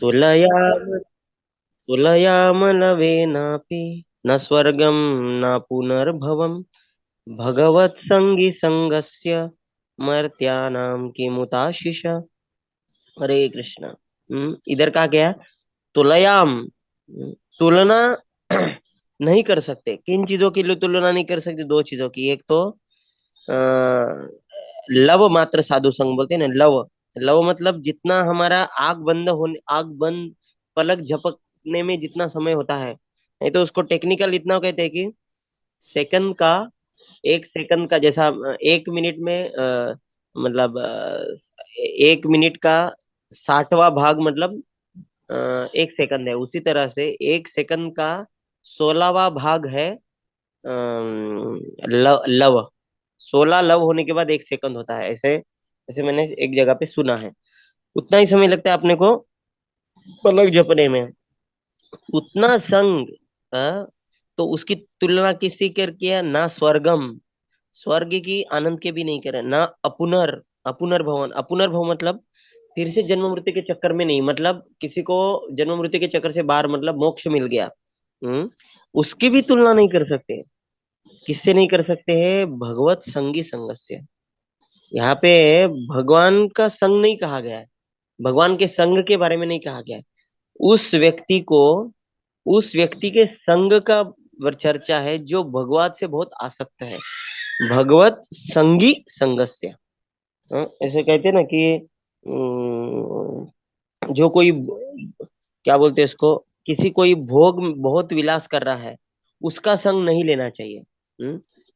तुलयाम तुलयामलवेनापि न स्वर्गं न पुनर्भवम् भगवत्संगी संगस्य मर्त्यानां किमुताशिष। हरे कृष्ण। इधर का क्या है? तुलयाम, तुलना नहीं कर सकते। किन चीजों की तुलना नहीं कर सकते? दो चीजों की। एक तो लव मात्र साधु संग बोलते हैं ना, लव। लव मतलब जितना हमारा आग बंद पलक झपकने में जितना समय होता है, नहीं तो उसको टेक्निकल इतना कहते हैं कि सेकंड का, एक सेकंड का जैसा 1 मिनट में मतलब 1 मिनट का 60वां भाग मतलब 1 सेकंड है। उसी तरह से 1 सेकंड का 16वां भाग है लव। 16 लव होने के बाद 1 सेकंड होता है। ऐसे ऐसे मैंने एक जगह पे सुना है। उतना ही समय लगता है अपने को पलक झपने में। उतना संग, तो उसकी तुलना किसी कर किया ना? स्वर्गम, स्वर्ग की आनंद के भी नहीं करे ना। अपुनर, अपुनर्भवन, अपुनर्भव मतलब फिर से जन्म मृत्यु के चक्कर में नहीं, मतलब किसी को जन्म मृत्यु के चक्कर से बाहर मतलब मोक्ष मिल गया, हम्म उसकी भी तुलना नहीं कर सकते। किससे नहीं कर सकते हैं? भगवत संगी संगस्य। यहाँ पे भगवान का संग नहीं कहा गया है, भगवान के संग के बारे में नहीं कहा गया है। उस व्यक्ति को, उस व्यक्ति के संग का चर्चा है जो भगवत से बहुत आसक्त है। भगवत संगी संगस्य। ऐसे कहते हैं ना कि जो कोई, क्या बोलते हैं इसको, किसी कोई भोग बहुत विलास कर रहा है, उसका संग नहीं लेना चाहिए।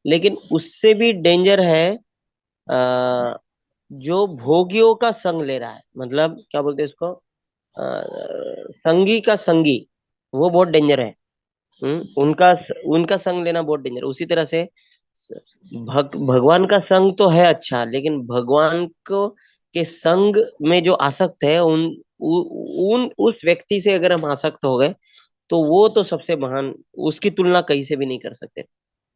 लेकिन उससे भी डेंजर है जो भोगियों का संग ले रहा है, मतलब क्या बोलते हैं इसको, संगी का संगी, वो बहुत डेंजर है। उनका उनका संग लेना बहुत डेंजर। उसी तरह से भगवान का संग तो है अच्छा, लेकिन भगवान को के संग में जो आसक्त है, उन उस व्यक्ति से अगर हम आसक्त हो गए, तो वो तो सबसे महान, उसकी तुलना कहीं से भी नहीं कर सकते।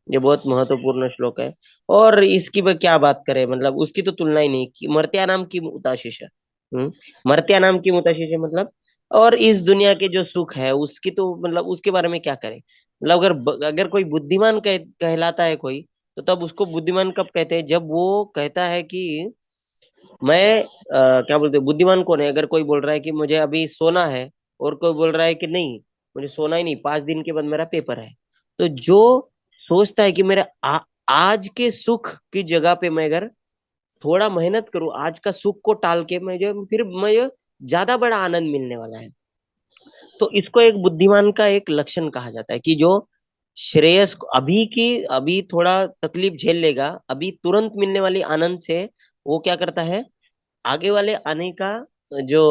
ये बहुत महत्वपूर्ण श्लोक है। और इसकी क्या बात करें, मतलब उसकी तो तुलना ही नहीं की। मर्त्या नाम की मुताशिश है। मर्त्या नाम की मुताशिश है मतलब, और इस दुनिया के जो सुख है उसकी तो मतलब उसके बारे में क्या करें? मतलब अगर कोई बुद्धिमान कहलाता है कोई, तो तब उसको बुद्धिमान कब कहते हैं? जब वो कहता है कि मैं क्या बोलते हैं, बुद्धिमान कौन है? अगर कोई बोल रहा है कि मुझे अभी सोना है, और कोई बोल रहा है कि नहीं, मुझे सोना ही नहीं, 5 दिन के बाद मेरा पेपर है। तो जो सोचता है कि मेरे आज के सुख की जगह पे मैं अगर थोड़ा मेहनत करूं, आज का सुख को टाल के मुझे ज्यादा बड़ा आनंद मिलने वाला है, तो इसको एक बुद्धिमान का एक लक्षण कहा जाता है कि जो श्रेयस को अभी थोड़ा तकलीफ झेल लेगा, अभी तुरंत मिलने वाली आनंद से वो क्या करता है, आगे वाले आने का जो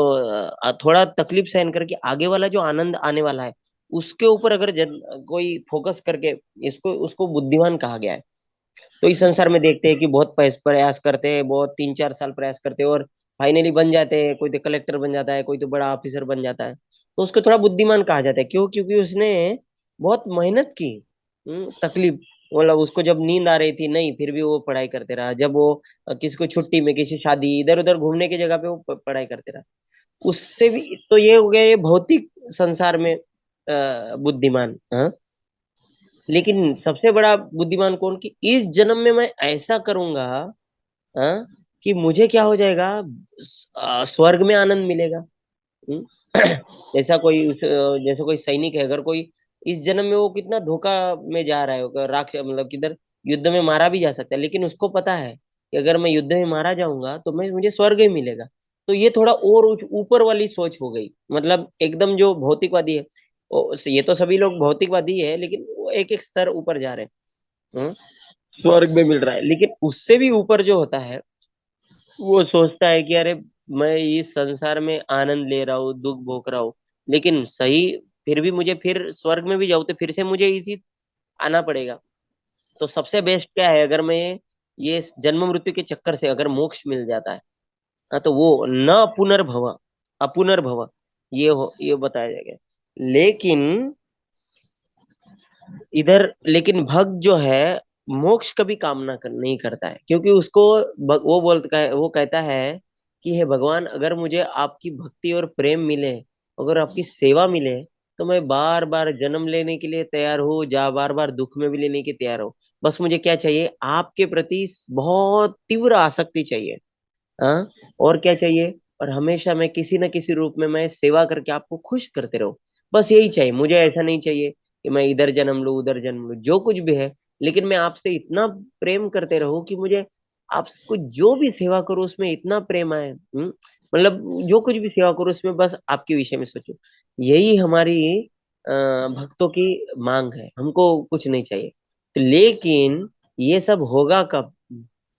थोड़ा तकलीफ सहन करके आगे वाला जो आनंद आने वाला है, उसके ऊपर अगर कोई फोकस करके, इसको उसको बुद्धिमान कहा गया है। तो इस संसार में देखते हैं कि बहुत प्रयास करते हैं, बहुत 3-4 साल प्रयास करते हैं, और फाइनली बन जाते हैं। कोई तो कलेक्टर बन जाता है, कोई तो बड़ा ऑफिसर बन जाता है, तो उसको थोड़ा बुद्धिमान कहा जाता है। क्यों? क्योंकि उसने बहुत मेहनत की। तकलीफ, मतलब उसको जब नींद आ रही थी नहीं, फिर भी वो पढ़ाई करते रहा। जब वो किसी को छुट्टी में, किसी शादी, इधर उधर घूमने की जगह पे वो पढ़ाई करते रहा। उससे भी तो ये हो गया, ये भौतिक संसार में बुद्धिमान। हाँ, लेकिन सबसे बड़ा बुद्धिमान कौन? कि इस जन्म में मैं ऐसा करूंगा, हाँ, कि मुझे क्या हो जाएगा, स्वर्ग में आनंद मिलेगा। हम्म? जैसा कोई सैनिक है, अगर कोई इस जन्म में वो कितना धोखा में जा रहा है, अगर राक्षस मतलब किधर युद्ध में मारा भी जा सकता है, लेकिन उसको पता है कि अगर मैं युद्ध में मारा जाऊंगा तो मुझे स्वर्ग ही मिलेगा। तो ये थोड़ा और ऊपर वाली सोच हो गई, मतलब एकदम जो भौतिकवादी है, ये तो सभी लोग भौतिकवादी है, लेकिन वो एक एक स्तर ऊपर जा रहे हैं। स्वर्ग में मिल रहा है, लेकिन उससे भी ऊपर जो होता है, वो सोचता है कि अरे, मैं इस संसार में आनंद ले रहा हूँ, दुख भोग रहा हूँ, लेकिन सही फिर भी मुझे फिर स्वर्ग में भी जाऊँ तो फिर से मुझे इसी आना पड़ेगा। तो सबसे बेस्ट क्या है? अगर मैं ये जन्म मृत्यु के चक्कर से अगर मोक्ष मिल जाता है, हाँ, तो वो न पुनर्भव, अपुनर्भव, ये बताया जाएगा। लेकिन लेकिन भक्त जो है, मोक्ष कभी कामना नहीं करता है, क्योंकि उसको वो कहता है कि हे भगवान, अगर मुझे आपकी भक्ति और प्रेम मिले, अगर आपकी सेवा मिले तो मैं बार बार जन्म लेने के लिए तैयार हूँ, जा बार बार दुख में भी लेने के तैयार हूँ। बस मुझे क्या चाहिए, आपके प्रति बहुत तीव्र आसक्ति चाहिए। हाँ, और क्या चाहिए, और हमेशा मैं किसी न किसी रूप में मैं सेवा करके आपको खुश करते रहूं। बस यही चाहिए मुझे, ऐसा नहीं चाहिए कि मैं इधर जन्म लूं उधर जन्म लूं, जो कुछ भी है, लेकिन मैं आपसे इतना प्रेम करते रहूं कि मुझे आपको जो भी सेवा करूं उसमें इतना प्रेम आए। मतलब जो कुछ भी सेवा करूं उसमें बस आपके विषय में सोचो। यही हमारी भक्तों की मांग है, हमको कुछ नहीं चाहिए। तो लेकिन ये सब होगा कब,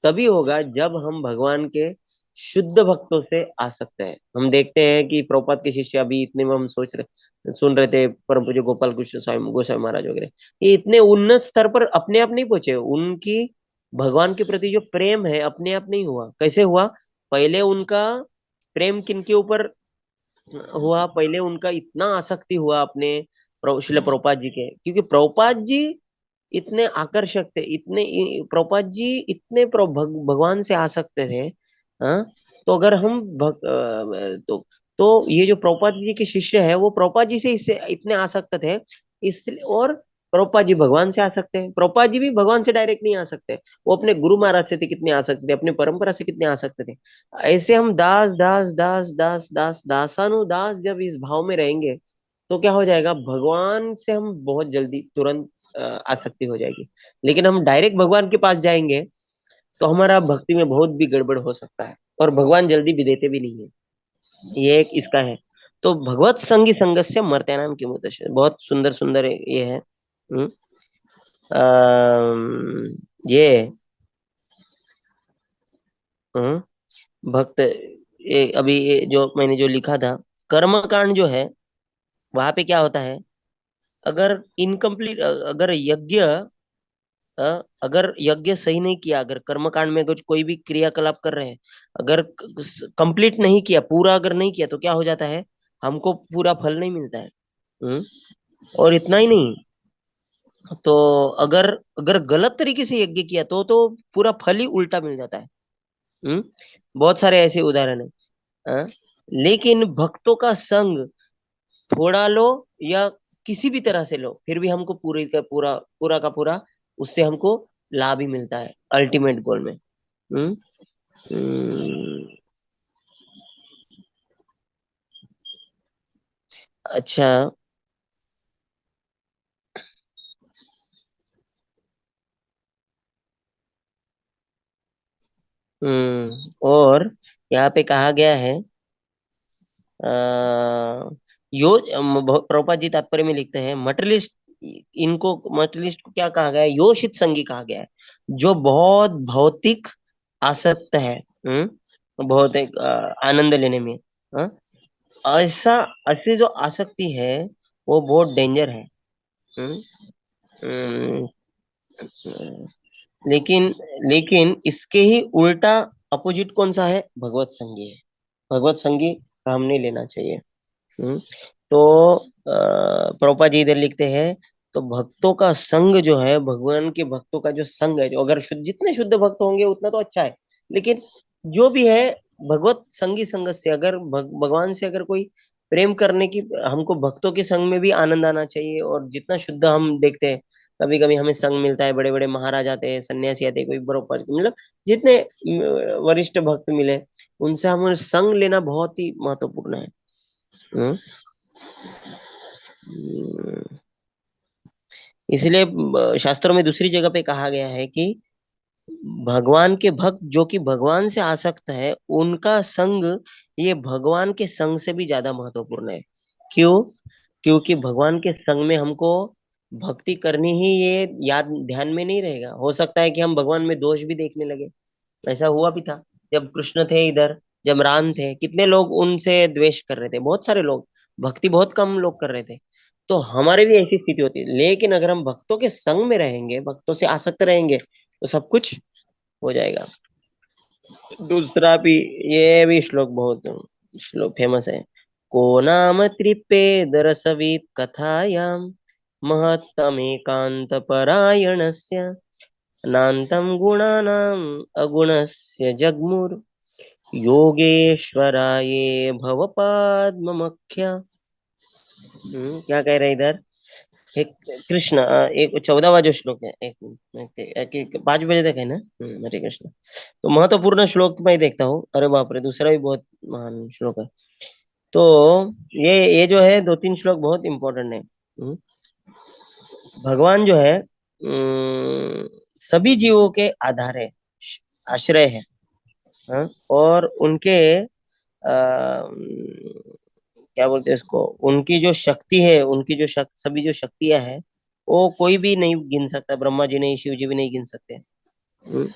तभी होगा जब हम भगवान के शुद्ध भक्तों से आ सकते हैं। हम देखते हैं कि प्रभुपाद के शिष्य, अभी इतने में हम सोच रहे सुन रहे थे, परम पूज्य गोपाल कृष्ण स्वामी गोस्वामी महाराज वगैरह, ये इतने उन्नत स्तर पर अपने आप नहीं पहुंचे। उनकी भगवान के प्रति जो प्रेम है अपने आप नहीं हुआ। कैसे हुआ, पहले उनका प्रेम किनके ऊपर हुआ, पहले उनका इतना आसक्ति हुआ अपने श्रील प्रभुपाद जी के, क्योंकि प्रभुपाद जी इतने आकर्षक थे, इतने प्रभुपाद जी इतने भगवान से आसक्त थे। हाँ, तो अगर हम तो ये जो प्रभुपाद जी के शिष्य है वो प्रभुपाद जी से इससे इतने आसक्त थे, इसलिए। और प्रभुपाद जी भगवान से आ सकते हैं, प्रभुपाद जी भी भगवान से डायरेक्ट नहीं आ सकते। वो अपने गुरु महाराज से थे कितने आ सकते थे, अपने परंपरा से कितने आ सकते थे। ऐसे हम दास दास दास दास दास दासानुदास जब इस भाव में रहेंगे तो क्या हो जाएगा, भगवान से हम बहुत जल्दी तुरंत आसक्ति हो जाएगी। लेकिन हम डायरेक्ट भगवान के पास जाएंगे तो हमारा भक्ति में बहुत भी गड़बड़ हो सकता है, और भगवान जल्दी भी देते भी नहीं है। ये एक इसका है। तो भगवत संगी संगस्य मर्त्यानाम किमुदच्यते, बहुत सुंदर सुंदर ये है। हम्म, ये भक्त, अभी ये जो मैंने जो लिखा था, कर्म कांड जो है, वहां पे क्या होता है, अगर इनकम्प्लीट, अगर यज्ञ अगर यज्ञ सही नहीं किया, अगर कर्म कांड में कुछ कोई भी क्रियाकलाप कर रहे हैं, अगर कंप्लीट नहीं किया, पूरा अगर नहीं किया, तो क्या हो जाता है, हमको पूरा फल नहीं मिलता है। हम्म, और इतना ही नहीं, तो अगर अगर गलत तरीके से यज्ञ किया तो पूरा फल ही उल्टा मिल जाता है। हम्म, बहुत सारे ऐसे उदाहरण है। हाँ? लेकिन भक्तों का संग थोड़ा लो या किसी भी तरह से लो, फिर भी हमको पूरी का पूरा, पूरा का पूरा उससे हमको लाभ ही मिलता है अल्टीमेट गोल में। हम्म, हम्म, अच्छा। और यहाँ पे कहा गया है, आ, प्रभुपाद जी तात्पर्य में लिखते हैं, मटेरियलिस्ट, इनको मटेरियलिस्ट को क्या कहा गया है, योषित संगी कहा गया है, जो बहुत भौतिक आसक्त है। बहुत एक आनंद लेने में। हाँ? ऐसा, ऐसी जो आसक्ति है वो बहुत डेंजर है। हम्म, हम्म, लेकिन लेकिन इसके ही उल्टा अपोजिट कौन सा है, भगवत संगी है। भगवत संगी का हम नहीं लेना चाहिए। तो प्रभुपाद जी इधर लिखते हैं, तो भक्तों का संग जो है, भगवान के भक्तों का जो संग है, जो अगर जितने शुद्ध भक्त होंगे उतना तो अच्छा है, लेकिन जो भी है, भगवत संगी संगत से, अगर भगवान से अगर कोई प्रेम करने की, हमको भक्तों के संग में भी आनंद आना चाहिए। और जितना शुद्ध हम देखते हैं, कभी कभी हमें संग मिलता है, बड़े बड़े महाराज आते हैं, सन्यासी आते हैं, कोई बड़ों, मतलब जितने वरिष्ठ भक्त मिले, उनसे हमें संग लेना बहुत ही महत्वपूर्ण है। हम्म, इसलिए शास्त्रों में दूसरी जगह पे कहा गया है कि भगवान के भक्त जो कि भगवान से आसक्त है, उनका संग ये भगवान के संग से भी ज्यादा महत्वपूर्ण है। क्यों? क्योंकि भगवान के संग में हमको भक्ति करनी ही, ये याद ध्यान में नहीं रहेगा। हो सकता है कि हम भगवान में दोष भी देखने लगे। ऐसा हुआ भी था, जब कृष्ण थे इधर, जमरान थे, कितने लोग उनसे द्वेष कर रहे थे, बहुत सारे लोग, भक्ति बहुत कम लोग कर रहे थे। तो हमारे भी ऐसी स्थिति होती है, लेकिन अगर हम भक्तों के संग में रहेंगे, भक्तों से आसक्त रहेंगे, तो सब कुछ हो जाएगा। दूसरा भी, ये भी श्लोक बहुत श्लोक फेमस है, को नाम त्रिपेदरसवित् कथायां महत्तमेकांत परायणस्य नान्तं गुणानाम् अगुणस्य जग्मुर् योगेश्वराये भवपाद्ममख्य। क्या कह रहे हैं इधर? एक कृष्ण, एक 14वां जो श्लोक है, एक मिनट, 5 बजे तक है ना? हरे कृष्ण। तो महत्वपूर्ण श्लोक मैं देखता हूँ, अरे बाप रे, दूसरा भी बहुत महान श्लोक है। तो ये जो है 2-3 श्लोक बहुत इंपॉर्टेंट है। भगवान जो है सभी जीवों के आधार है, आश्रय है। हाँ? और उनके क्या बोलते हैं इसको, उनकी जो शक्ति है, उनकी जो सभी जो शक्तियां है, वो कोई भी नहीं गिन सकता, ब्रह्मा जी नहीं, शिव जी भी नहीं गिन सकते। हम्म,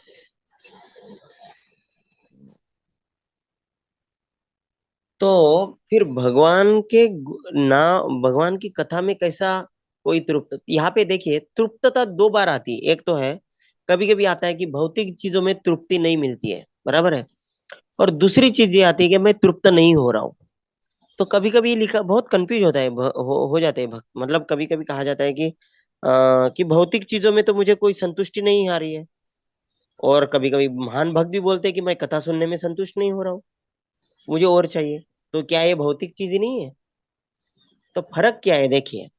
तो फिर भगवान के ना, भगवान की कथा में कैसा कोई तृप्त, यहाँ पे देखिए तृप्तता 2 बार आती है। एक तो है, कभी कभी आता है कि भौतिक चीजों में तृप्ति नहीं मिलती है, बराबर है। और दूसरी चीज ये आती है कि मैं तृप्त नहीं हो रहा हूँ। तो कभी कभी लिखा बहुत कंफ्यूज होता है, हो जाते हैं भक्त, मतलब कभी कभी कहा जाता है कि भौतिक चीजों में तो मुझे कोई संतुष्टि नहीं आ रही है। और कभी कभी महान भक्त भी बोलते हैं कि मैं कथा सुनने में संतुष्ट नहीं हो रहा हूँ, मुझे और चाहिए। तो क्या ये भौतिक चीज ही नहीं है? तो फर्क क्या है, देखिए।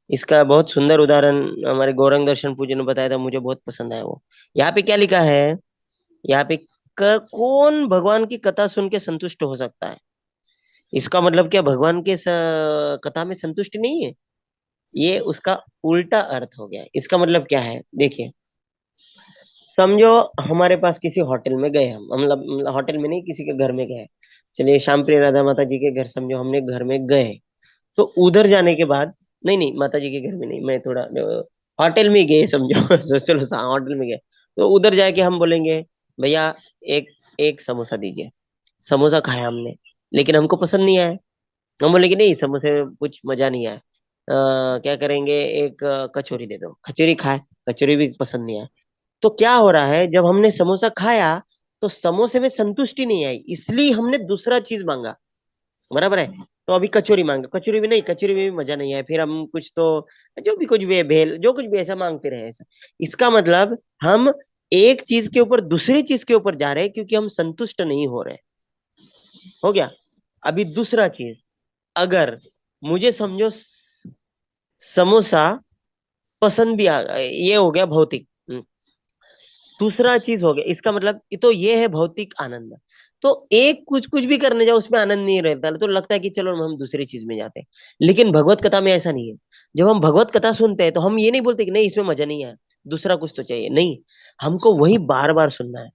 इसका बहुत सुंदर उदाहरण हमारे गौरंग दर्शन पूजन ने बताया था, मुझे बहुत पसंद आया वो। यहाँ पे क्या लिखा है? यहाँ पे कौन भगवान की कथा सुन के संतुष्ट हो सकता है? इसका मतलब क्या भगवान के कथा में संतुष्टि नहीं है? ये उसका उल्टा अर्थ हो गया। इसका मतलब क्या है, देखिए। समझो हमारे पास किसी होटल में गए हम, मतलब होटल में नहीं, किसी के घर में गए। चलिए श्याम प्रिय राधा माता जी के घर, समझो हमने घर में गए। तो उधर जाने के बाद, नहीं नहीं, माता जी के घर में नहीं, मैं थोड़ा होटल में गए समझो। तो चलो होटल में गए। तो उधर जाके हम बोलेंगे, भैया एक एक समोसा दीजिए। समोसा खाया हमने, लेकिन हमको पसंद नहीं आया। हम बोले कि नहीं, समोसे में कुछ मजा नहीं आया। क्या करेंगे, एक कचौरी दे दो। कचौरी खाए, कचौरी भी पसंद नहीं आया। तो क्या हो रहा है, जब हमने समोसा खाया तो समोसे में संतुष्टि नहीं आई, इसलिए हमने दूसरा चीज मांगा, बराबर है। तो अभी कचौरी मांगे, कचौरी भी नहीं, कचौरी में भी मजा नहीं आया, फिर हम कुछ तो जो भी कुछ भी है, भेल जो कुछ भी, ऐसा मांगते रहे ऐसा। इसका मतलब हम एक चीज के ऊपर दूसरी चीज के ऊपर जा रहे हैं, क्योंकि हम संतुष्ट नहीं हो रहे। हो गया। अभी दूसरा चीज, अगर मुझे समझो समोसा पसंद भी आ, ये हो गया भौतिक। दूसरा चीज हो गया, इसका मतलब तो ये है भौतिक आनंद। तो एक कुछ कुछ भी करने जाओ उसमें आनंद नहीं रहता, तो लगता है कि चलो हम दूसरी चीज में जाते हैं। लेकिन भगवत कथा में ऐसा नहीं है। जब हम भगवत कथा सुनते हैं तो हम ये नहीं बोलते कि नहीं इसमें मजा नहीं आया, दूसरा कुछ तो चाहिए, नहीं। हमको वही बार बार सुनना है।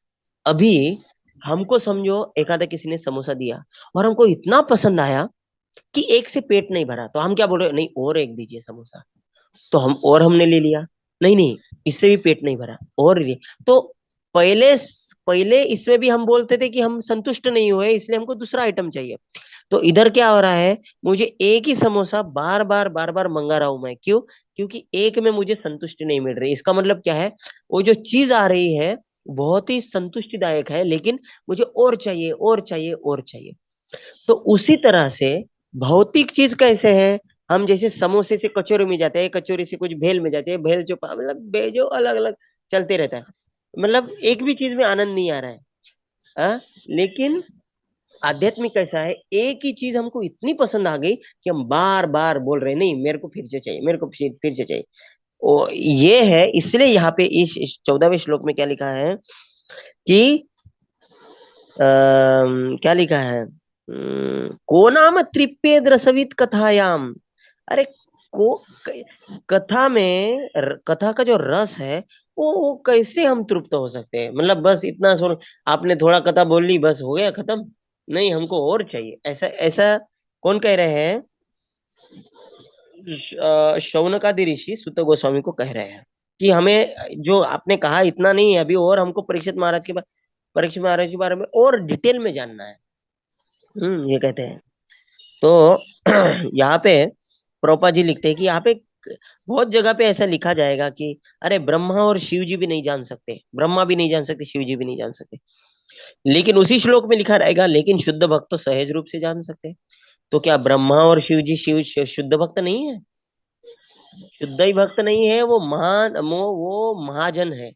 अभी हमको समझो एक आधा किसी ने समोसा दिया और हमको इतना पसंद आया कि एक से पेट नहीं भरा, तो हम क्या बोल रहे हैं, नहीं और एक दीजिए समोसा। तो हम और हमने ले लिया, नहीं नहीं, इससे भी पेट नहीं भरा, और ले। तो पहले पहले इसमें भी हम बोलते थे कि हम संतुष्ट नहीं हुए, इसलिए हमको दूसरा आइटम चाहिए। तो इधर क्या हो रहा है, मुझे एक ही समोसा बार बार मंगा रहा हूं मैं, क्यों? क्योंकि एक में मुझे संतुष्टि नहीं मिल रही। इसका मतलब क्या है, वो जो चीज आ रही है बहुत ही संतुष्टिदायक है, लेकिन मुझे और चाहिए, और चाहिए, और चाहिए। तो उसी तरह से भौतिक चीज कैसे है, हम जैसे समोसे से कचौरी में जाते हैं, कचौरी से कुछ भेल में जाते हैं, भेल जो मतलब जो अलग अलग चलते रहता है, मतलब एक भी चीज में आनंद नहीं आ रहा है। हाँ? लेकिन आध्यात्मिक कैसा है, एक ही चीज हमको इतनी पसंद आ गई कि हम बार बार बोल रहे हैं, नहीं मेरे को फिर से चाहिए, मेरे को फिर से चाहिए। ओ ये है, इसलिए यहाँ पे इस 14वें श्लोक में क्या लिखा है कि क्या लिखा है, को नाम तृप्येद रसवित कथायाम। अरे को कथा में कथा का जो रस है, वो कैसे हम तृप्त हो सकते हैं? मतलब बस इतना सुन, आपने थोड़ा कथा बोल ली, बस हो गया खत्म? नहीं, हमको और चाहिए, ऐसा ऐसा कौन कह रहे हैं? शौनकादि ऋषि सुत गोस्वामी को कह रहे हैं कि हमें जो आपने कहा इतना नहीं है, अभी और हमको परीक्षित महाराज के बारे में और डिटेल में जानना है। ये कहते हैं। तो यहाँ पे प्रोपा जी लिखते हैं कि यहाँ पे बहुत जगह पे ऐसा लिखा जाएगा कि अरे ब्रह्मा और शिव जी भी नहीं जान सकते, ब्रह्मा भी नहीं जान सकते, शिव जी भी नहीं जान सकते। लेकिन उसी श्लोक में लिखा रहेगा लेकिन शुद्ध भक्त तो सहज रूप से जान सकते हैं। तो क्या ब्रह्मा और शिव शुद्ध भक्त नहीं है? शुद्ध ही भक्त नहीं है, वो महान वो महाजन है।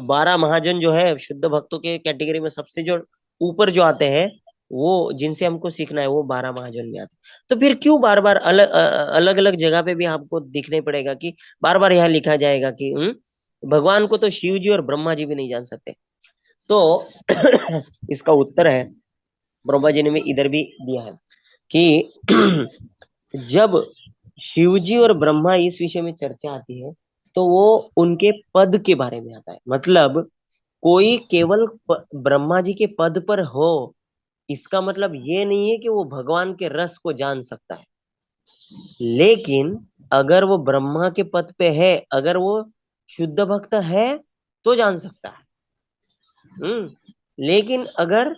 12 महाजन जो है शुद्ध भक्तों के कैटेगरी में सबसे जो ऊपर जो आते हैं, वो जिनसे हमको सीखना है वो 12 महाजन में आते। तो फिर क्यों बार बार अलग अलग अलग जगह पे भी आपको दिखने पड़ेगा कि बार बार यहाँ लिखा जाएगा कि भगवान को तो शिव जी और ब्रह्मा जी भी नहीं जान सकते। तो इसका उत्तर है, ब्रह्मा जी ने भी इधर भी दिया है कि जब शिव जी और ब्रह्मा इस विषय में चर्चा आती है तो वो उनके पद के बारे में आता है। मतलब कोई केवल ब्रह्मा जी के पद पर हो, इसका मतलब ये नहीं है कि वो भगवान के रस को जान सकता है। लेकिन अगर वो ब्रह्मा के पद पे है, अगर वो शुद्ध भक्त है तो जान सकता है। लेकिन अगर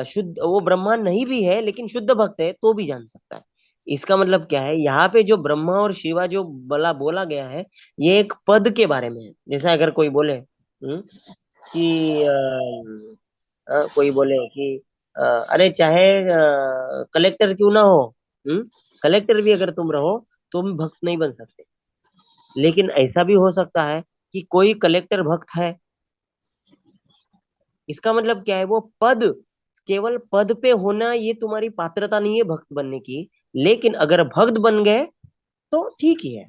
शुद्ध वो ब्रह्मा नहीं भी है लेकिन शुद्ध भक्त है तो भी जान सकता है। इसका मतलब क्या है, यहाँ पे जो ब्रह्मा और शिवा जो बोला बोला गया है, ये एक पद के बारे में है। जैसा अगर कोई बोले कि कोई बोले कि अरे चाहे कलेक्टर क्यों ना हो, कलेक्टर भी अगर तुम रहो तुम भक्त नहीं बन सकते। लेकिन ऐसा भी हो सकता है कि कोई कलेक्टर भक्त है। इसका मतलब क्या है, वो पद, केवल पद पे होना ये तुम्हारी पात्रता नहीं है भक्त बनने की। लेकिन अगर भक्त बन गए तो ठीक ही है।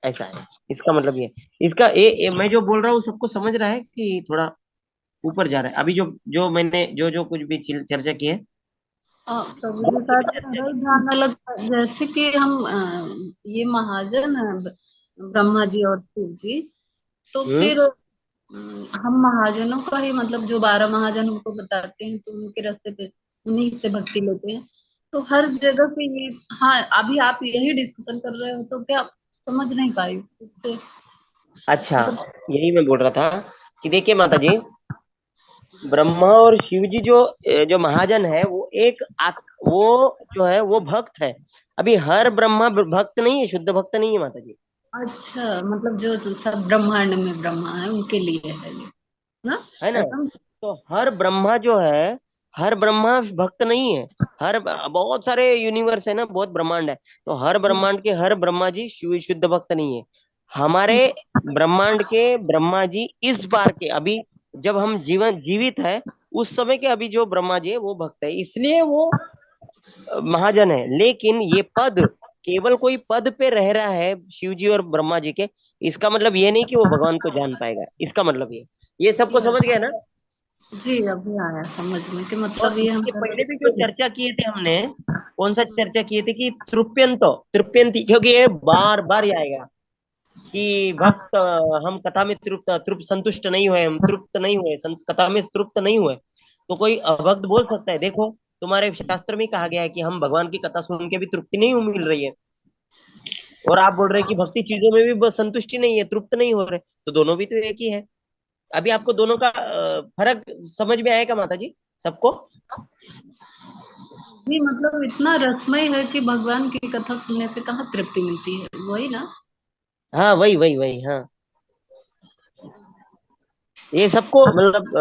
ऐसा है, इसका मतलब ये। इसका मैं जो बोल रहा हूँ सबको समझ रहा है कि थोड़ा ऊपर जा रहा है अभी जो जो मैंने जो जो कुछ भी चर्चा की है। प्रभु जी बहुत कुछ साथ चर्चा मेरा ही की। ध्यान अलग था, जैसे कि हम ये महाजन ब्रह्मा जी और शिव जी, तो हम्म। फिर हम महाजनों का ही मतलब जो 12 महाजन हमको बताते हैं तो उनके रास्ते पे उन्हीं से भक्ति लेते हैं। तो हर जगह पे ये, हाँ अभी आप यही डिस्कशन कर रहे हो तो क्या समझ नहीं पाई उससे, अच्छा, मतलब। यही मैं बोल रहा था कि देखिए माता जी, ब्रह्मा और शिव जी जो महाजन है वो वो जो है वो भक्त है। अभी हर ब्रह्मा भक्त नहीं है, शुद्ध भक्त नहीं है माता जी। अच्छा, मतलब जो सब ब्रह्मांड में ब्रह्मा है उनके लिए है ये ना, है ना? ऐसा। तो हर ब्रह्मा जो है, हर ब्रह्मा भक्त नहीं है। हर बहुत सारे यूनिवर्स है ना, बहुत ब्रह्मांड है। तो हर ब्रह्मांड के हर ब्रह्मा जी शुद्ध भक्त नहीं है। हमारे ब्रह्मांड के ब्रह्मा जी इस बार के अभी जब हम जीवित है उस समय के अभी जो ब्रह्मा जी है वो भक्त है, इसलिए वो महाजन है। लेकिन ये पद, केवल कोई पद पे रह रहा है शिव जी और ब्रह्मा जी के, इसका मतलब ये नहीं कि वो भगवान को जान पाएगा। इसका मतलब ये सबको समझ गया ना? जी अभी आया समझ में कि और मतलब ये हम इसके पहले भी जो चर्चा किए थे हमने, कौन सा चर्चा किए थे कि तृप्यंतो, तृप्यंती, क्योंकि ये बार बार ही आएगा कि भक्त हम कथा में तृप्त तृप्त संतुष्ट नहीं हुए, हम तृप्त नहीं हुए, कथा में तृप्त नहीं हुए। तो कोई अभक्त बोल सकता है देखो तुम्हारे शास्त्र में कहा गया है कि हम भगवान की कथा सुन के भी तृप्ति नहीं मिल रही है, और आप बोल रहे हैं कि भक्ति चीजों में भी बस संतुष्टि नहीं है, तृप्त नहीं हो रहे। तो दोनों भी तो एक ही है। अभी आपको दोनों का फर्क समझ में आएगा माता जी सबको? भी मतलब इतना रसमय है कि भगवान की कथा सुनने से कहाँ तृप्ति मिलती है, वही ना। हाँ वही वही वही, हाँ। ये सबको मतलब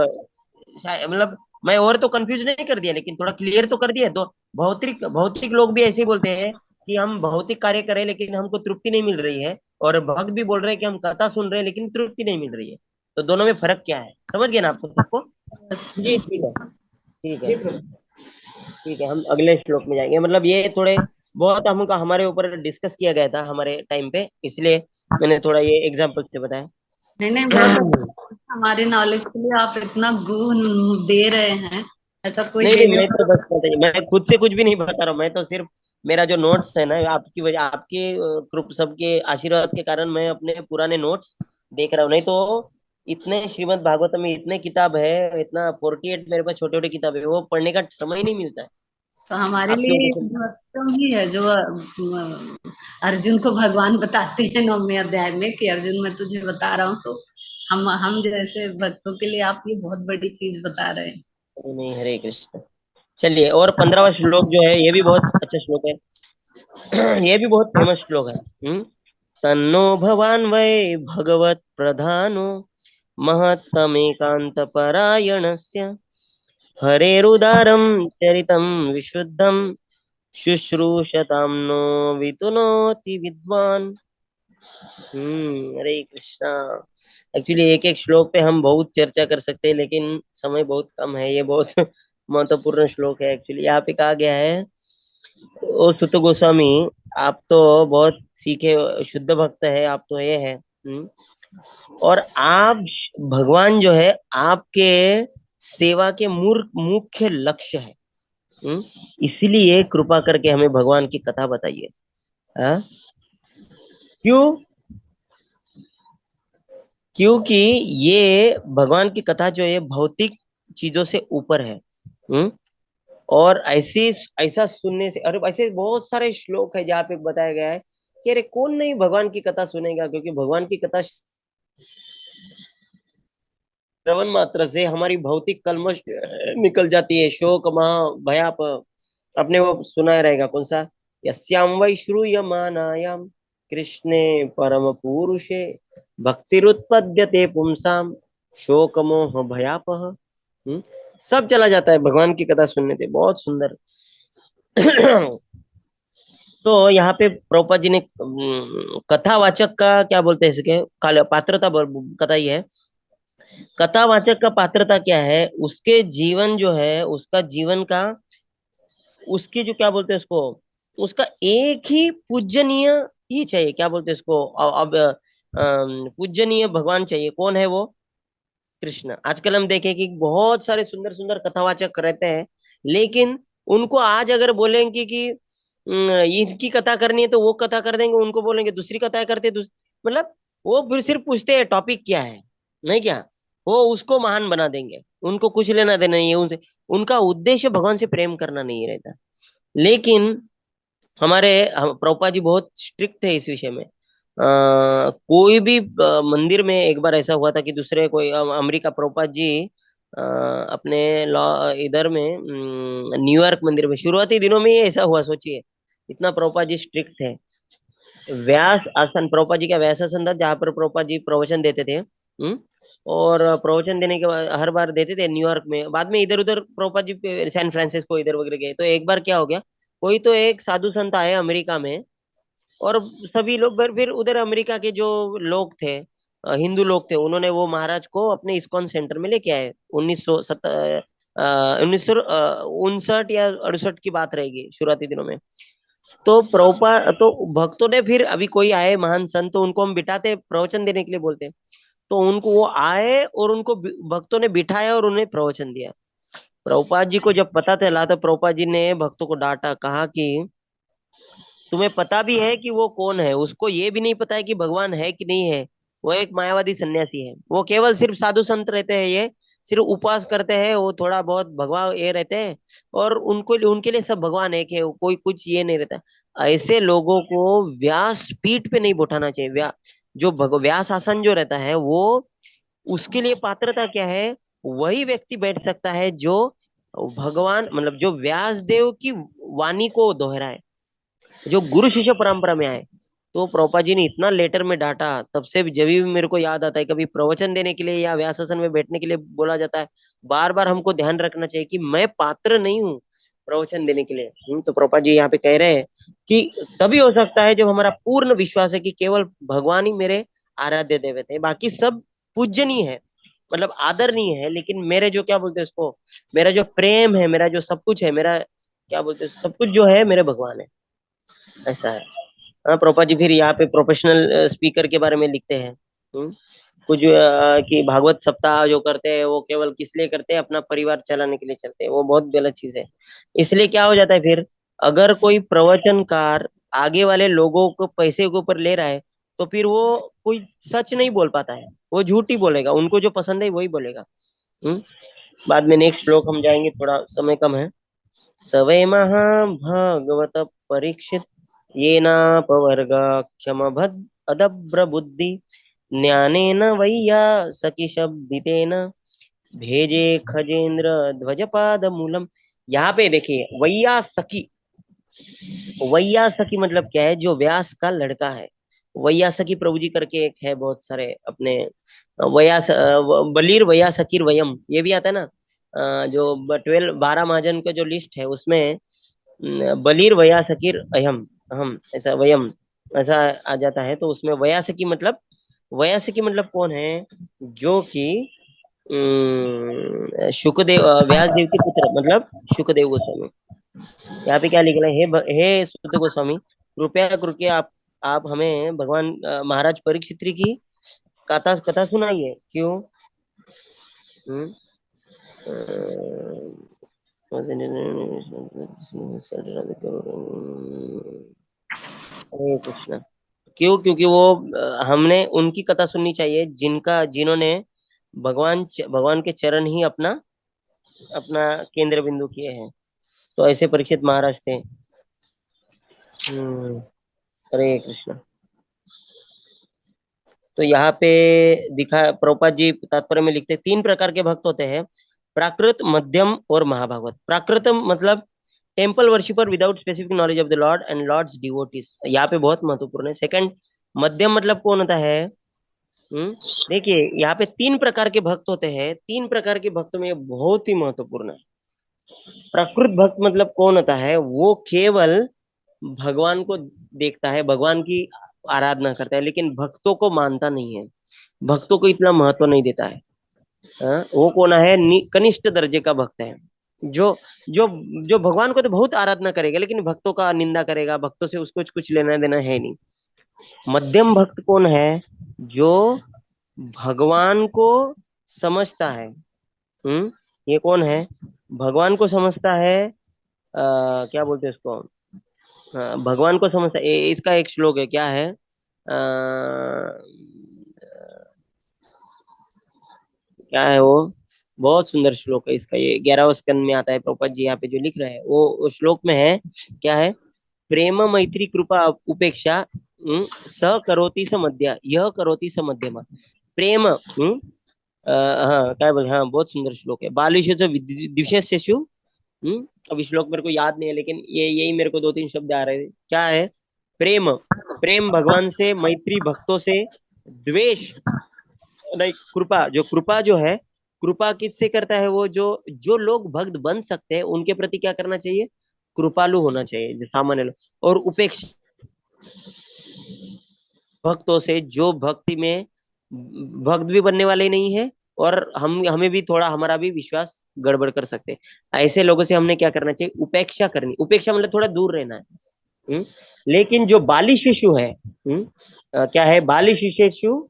मतलब मैं और तो कंफ्यूज नहीं कर दिया लेकिन थोड़ा क्लियर तो कर दिया। तो भौतिक भौतिक लोग भी ऐसे ही बोलते हैं कि हम भौतिक कार्य करें लेकिन हमको तृप्ति नहीं मिल रही है, और भक्त भी बोल रहे हैं कि हम कथा सुन रहे हैं लेकिन तृप्ति नहीं मिल रही है। तो दोनों में फर्क क्या है, समझ गए ना आपको सबको? जी ठीक है, ठीक है। ठीक है, हम अगले श्लोक में जाएंगे। मतलब ये थोड़े बहुत हमका हमारे ऊपर डिस्कस किया गया था हमारे टाइम पे, इसलिए मैंने थोड़ा ये एग्जाम्पल से बताया। नहीं नहीं, बहुत अच्छा। हमारे नॉलेज के लिए आप इतना गुण दे रहे हैं, ऐसा कोई नहीं दे नहीं, नहीं मैं तो सकता। बस पता नहीं, मैं खुद से कुछ भी नहीं बता रहा हूँ। मैं तो सिर्फ मेरा जो नोट्स है ना, आपकी वजह, आपके ग्रुप सबके आशीर्वाद के कारण मैं अपने पुराने नोट्स देख रहा हूँ। नहीं तो इतने श्रीमद् भागवत में इतने किताब है, इतना 48 मेरे पास छोटे छोटे किताब है, वो पढ़ने का समय ही नहीं मिलता है। तो हमारे आपकी लिए वजह से। जो अष्टम ही है, जो अर्जुन को भगवान बताते हैं 9वें अध्याय में कि अर्जुन मैं तुझे बता रहा हूँ, तो हम जैसे भक्तों के लिए आप ये बहुत बड़ी चीज बता रहे हैं। नहीं नहीं, हरे कृष्ण। चलिए, और 15वां श्लोक जो है ये भी बहुत अच्छा श्लोक है। ये भी बहुत फेमस श्लोक है। तन्नो भवान वै भगवत प्रधानो महत्तमेकांत परायणस्य हरेरुदारं चरितं विशुद्धं शुश्रूषतां नो वितुनोति विद्वान। हरे कृष्णा। एक्चुअली एक एक श्लोक पे हम बहुत चर्चा कर सकते हैं लेकिन समय बहुत कम है, ये बहुत महत्वपूर्ण श्लोक है एक्चुअली। यहाँ पे कहा गया है, ओ सुत गोस्वामी, आप तो बहुत सीखे शुद्ध भक्त है, आप तो ये है, और आप, भगवान जो है आपके सेवा के मुख्य लक्ष्य है, हम्म, इसलिए कृपा करके हमें भगवान की कथा बताइए। हाँ? क्यों? क्योंकि ये भगवान की कथा जो है भौतिक चीजों से ऊपर है। और ऐसे ऐसा सुनने से, अरे ऐसे बहुत सारे श्लोक है जहाँ पे बताया गया है कि अरे कौन नहीं भगवान की कथा सुनेगा, क्योंकि भगवान की कथा श्रवण मात्र से हमारी भौतिक कलमश निकल जाती है, शोक महा भयाप। आपने वो सुना रहेगा, कौन सा, यस्याम वै श्रूयमानायाम कृष्णे परम पुरुषे भक्तिरुत्पद्यते पुंसाम शोक मोह भयापह। सब चला जाता है भगवान की कथा सुनने से, बहुत सुंदर। तो यहाँ पे प्रभुपाद जी ने कथावाचक का क्या बोलते हैं इसके, पात्रता कथा ही है। कथावाचक का पात्रता क्या है, उसके जीवन जो है, उसका जीवन का, उसके जो क्या बोलते हैं उसको, उसका एक ही पूजनीय ही चाहिए, क्या बोलते हैं इसको, अब पूजनीय भगवान चाहिए। कौन है वो? कृष्ण। आजकल हम देखें कि बहुत सारे सुंदर सुंदर कथावाचक रहते हैं, लेकिन उनको आज अगर बोलेंगे कि इनकी कथा करनी है तो वो कथा कर देंगे, उनको बोलेंगे दूसरी कथा करते मतलब वो फिर सिर्फ पूछते हैं टॉपिक क्या है, नहीं क्या, वो उसको महान बना देंगे, उनको कुछ लेना देना नहीं है उनसे। उनका उद्देश्य भगवान से प्रेम करना नहीं रहता। लेकिन प्रभुपाद जी बहुत स्ट्रिक्ट थे इस विषय में। कोई भी मंदिर में, एक बार ऐसा हुआ था कि दूसरे कोई अमेरिका, प्रभुपाद जी अपने लॉ इधर में न्यूयॉर्क मंदिर में, शुरुआती दिनों में ही ऐसा हुआ, सोचिए, इतना प्रभुपाद जी स्ट्रिक्ट थे। व्यास आसन, प्रभुपाद जी का व्यास आसन था जहाँ पर प्रभुपाद जी प्रवचन देते थे। और प्रवचन देने के बाद हर बार देते थे न्यूयॉर्क में, बाद में इधर उधर प्रभुपाद जी सैन फ्रांसिस्को इधर वगैरह गए। तो एक बार क्या हो गया, कोई तो एक साधु संत आए अमेरिका में, और सभी लोग फिर उधर अमेरिका के जो लोग थे, हिंदू लोग थे, उन्होंने वो महाराज को अपने इस्कॉन सेंटर में लेके आए। 1959 या 68 की बात रहेगी, शुरुआती दिनों में। तो तो भक्तों ने फिर, अभी कोई आए महान संत, तो उनको हम बिठाते, प्रवचन देने के लिए बोलते, तो उनको वो आए और उनको भक्तों ने बिठाया और उन्हें प्रवचन दिया। प्रभुपाद जी को जब पता चला तो प्रभुपाद जी ने भक्तों को डांटा, कहा कि तुम्हें पता भी है कि वो कौन है, उसको ये भी नहीं पता है कि भगवान है कि नहीं है। वो एक मायावादी सन्यासी है, वो केवल सिर्फ साधु संत रहते हैं, ये सिर्फ उपवास करते हैं, वो थोड़ा बहुत भगवान ये रहते हैं, और उनको उनके लिए सब भगवान एक है, कोई कुछ ये नहीं रहता। ऐसे लोगों को व्यास पीठ पे नहीं बैठाना चाहिए। व्यास आसन जो रहता है वो, उसके लिए पात्रता क्या है, वही व्यक्ति बैठ सकता है जो भगवान, मतलब जो व्यास देव की वाणी को दोहराए, जो गुरु शिष्य परंपरा में आए। तो प्रभुपाद जी ने इतना लेटर में डांटा, तब से जब भी मेरे को याद आता है, कभी प्रवचन देने के लिए या व्यासासन में बैठने के लिए बोला जाता है, बार बार हमको ध्यान रखना चाहिए कि मैं पात्र नहीं हूँ प्रवचन देने के लिए। तो प्रभुपाद जी यहाँ पे कह रहे हैं कि तभी हो सकता है जब हमारा पूर्ण विश्वास है कि केवल भगवान ही मेरे आराध्य देवता है, बाकी सब पूजनीय है, मतलब आदरणीय है, लेकिन मेरे जो क्या बोलते हैं उसको, मेरा जो प्रेम है, मेरा जो सब कुछ है, मेरा क्या बोलते हैं, सब कुछ जो है मेरे भगवान है, ऐसा है। हाँ, प्रोपा जी फिर यहाँ पे प्रोफेशनल स्पीकर के बारे में लिखते हैं। कुछ कि भागवत सप्ताह जो करते हैं वो केवल किस लिए करते हैं, अपना परिवार चलाने के लिए चलते हैं, वो बहुत गलत चीज है। इसलिए क्या हो जाता है फिर, अगर कोई प्रवचनकार आगे वाले लोगों को पैसे के ऊपर ले रहा है, तो फिर वो कोई सच नहीं बोल पाता है, वो झूठ ही बोलेगा, उनको जो पसंद है वही बोलेगा। हम्म बाद में नेक्स्ट श्लोक हम जाएंगे, थोड़ा समय कम है। सवै महाभागवत परीक्षित येनापवर्गाक्षमभद अदभ्र बुद्धि ज्ञानेन वैया सखी शब्दितेन भेजे खजेंद्र ध्वजपाद मूलम। यहाँ पे देखिए, वैया सखी, वैया सखी मतलब क्या है, जो व्यास का लड़का है। वैया सखी प्रभु जी करके एक है, बहुत सारे अपने बलीर वैया सकीर वयम, ये भी आता है ना। जो 12 महाजन का जो लिस्ट है उसमें बलीर वया सकीर अयम, अहम, ऐसा वयम, ऐसा आ जाता है। तो उसमें वयासकी मतलब, वयासकी मतलब कौन है, जो कि शुकदेव, व्यास देव के पुत्र मतलब शुकदेव गोस्वामी। यहाँ पे क्या लिखना है, हे सुत गोस्वामी, कृपया करके आप हमें भगवान महाराज परीक्षित की कथा कथा सुनाइए। क्यों? हम्म, हरे कृष्णा। क्यों? क्योंकि वो हमने उनकी कथा सुननी चाहिए जिन्होंने भगवान के चरण ही अपना अपना केंद्र बिंदु किए हैं। तो ऐसे परीक्षित महाराज थे। हरे कृष्णा। तो यहाँ पे दिखा प्रभुपाद जी तात्पर्य में लिखते, तीन प्रकार के भक्त होते हैं, प्राकृत, मध्यम और महाभागवत। प्राकृत मतलब temple worshipper without specific knowledge of the Lord and Lord's devotees, यहाँ पे बहुत महत्वपूर्ण है। सेकंड, मध्यम मतलब कौन होता है? हम्म देखिए यहाँ पे तीन प्रकार के भक्त होते हैं, तीन प्रकार के भक्तों में ये बहुत ही महत्वपूर्ण है। प्रकृत भक्त मतलब कौन होता है? वो केवल भगवान को देखता है, भगवान की आराधना करता है, लेकिन भक्तों को मानता नहीं है, भक्तों को इतना महत्व नहीं देता है। हाँ? वो कौन है? कनिष्ठ दर्जे का भक्त है, जो जो जो भगवान को तो बहुत आराधना करेगा, लेकिन भक्तों का निंदा करेगा, भक्तों से उसको कुछ लेना देना है नहीं। मध्यम भक्त कौन है? जो भगवान को समझता है। ये कौन है? भगवान को समझता है। क्या बोलते हैं इसको? भगवान को समझता है। इसका एक श्लोक है, क्या है? क्या है वो? बहुत सुंदर श्लोक है इसका, ये 11वें स्कंद में आता है। प्रभुपाद जी यहाँ पे जो लिख रहे हैं वो उस श्लोक में है। क्या है? प्रेम मैत्री कृपा उपेक्षा, स करोति स मध्य, यह करोति स मध्यमा। प्रेम, हाँ क्या बोल, हाँ बहुत सुंदर श्लोक है। बालिशु द्विशेषु। अब इस श्लोक मेरे को याद नहीं है, लेकिन ये यही मेरे को दो तीन शब्द आ रहे थे। क्या है? प्रेम, प्रेम भगवान से, मैत्री भक्तों से, द्वेष नहीं कृपा। जो कृपा जो है, कृपा किससे करता है? वो जो जो लोग भक्त बन सकते हैं उनके प्रति क्या करना चाहिए? कृपालु होना चाहिए, जो सामान्य लोग। और उपेक्षा भक्तों से जो भक्ति में भक्त भी बनने वाले नहीं है, और हमें भी थोड़ा, हमारा भी विश्वास गड़बड़ कर सकते हैं, ऐसे लोगों से हमने क्या करना चाहिए? उपेक्षा करनी। उपेक्षा मतलब थोड़ा दूर रहना है। हम्म? लेकिन जो बाली शिशु है, क्या है? बाली शिशु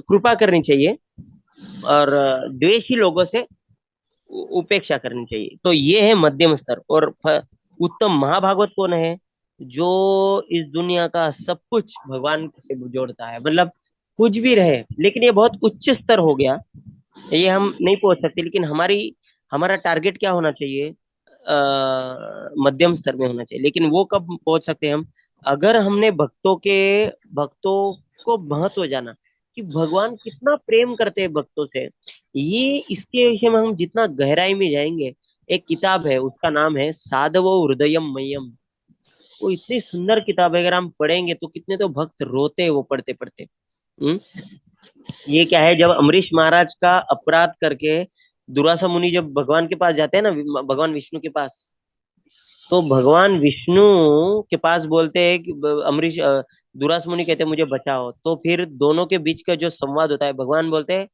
कृपा करनी चाहिए, और द्वेषी लोगों से उपेक्षा करनी चाहिए। तो ये है मध्यम स्तर। और उत्तम महाभागवत कौन है? जो इस दुनिया का सब कुछ भगवान से जोड़ता है, मतलब कुछ भी रहे, लेकिन ये बहुत उच्च स्तर हो गया, ये हम नहीं पहुंच सकते, लेकिन हमारा टारगेट क्या होना चाहिए? मध्यम स्तर में होना चाहिए। लेकिन वो कब पहुंच सकते हैं हम? अगर हमने भक्तों को महत्व जाना, कि भगवान कितना प्रेम करते हैं भक्तों से। ये इसके विषय में हम जितना गहराई में जाएंगे, एक किताब है उसका नाम है साधवो हृदयम मय्यम। वो इतनी सुंदर किताब है, अगर हम पढ़ेंगे तो कितने तो भक्त रोते हैं वो पढ़ते पढ़ते। हम्म ये क्या है? जब अमरीश महाराज का अपराध करके दुर्वासा मुनि जब भगवान के पास जाते हैं ना, भगवान विष्णु के पास, तो भगवान विष्णु के पास बोलते हैं कि दुर्वासा मुनि कहते हैं मुझे बचाओ। तो फिर दोनों के बीच का जो संवाद होता है, भगवान बोलते हैं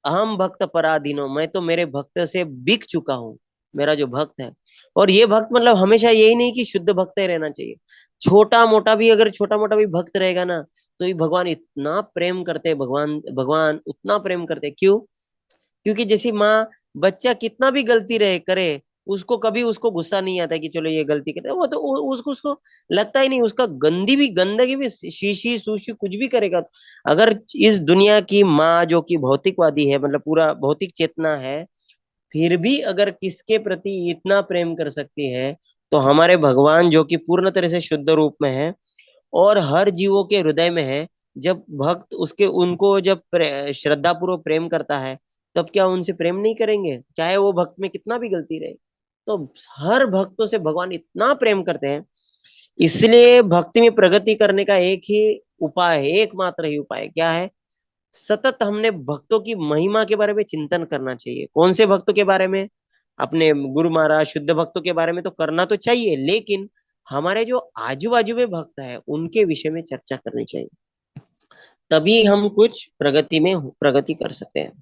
अहम भक्त पराधीनो, मैं तो मेरे भक्त से बिक चुका हूँ, मेरा जो भक्त है। और ये भक्त मतलब हमेशा यही नहीं कि शुद्ध भक्त ही रहना चाहिए, छोटा मोटा भी, अगर छोटा मोटा भी भक्त रहेगा ना, तो ये भगवान इतना प्रेम करते हैं, भगवान भगवान उतना प्रेम करते हैं। क्यों? क्योंकि जैसी माँ, बच्चा कितना भी गलती रहे करे, उसको कभी उसको गुस्सा नहीं आता कि चलो ये गलती करते, वो तो उसको उसको लगता ही नहीं। उसका गंदगी भी शीशी सूशी कुछ भी करेगा। अगर इस दुनिया की माँ जो कि भौतिकवादी है, मतलब पूरा भौतिक चेतना है, फिर भी अगर किसके प्रति इतना प्रेम कर सकती है, तो हमारे भगवान जो कि पूर्ण तरह से शुद्ध रूप में है और हर जीवों के हृदय में है, जब भक्त उसके उनको जब श्रद्धा पूर्वक प्रेम करता है, तब क्या उनसे प्रेम नहीं करेंगे, चाहे वो भक्त में कितना भी गलती रहे? तो हर भक्तों से भगवान इतना प्रेम करते हैं। इसलिए भक्ति में प्रगति करने का एक ही उपाय है, एकमात्र ही उपाय है। क्या है? सतत हमने भक्तों की महिमा के बारे में चिंतन करना चाहिए। कौन से भक्तों के बारे में? अपने गुरु महाराज शुद्ध भक्तों के बारे में तो करना तो चाहिए, लेकिन हमारे जो आजू बाजू में भक्त है उनके विषय में चर्चा करनी चाहिए। तभी हम कुछ प्रगति कर सकते हैं।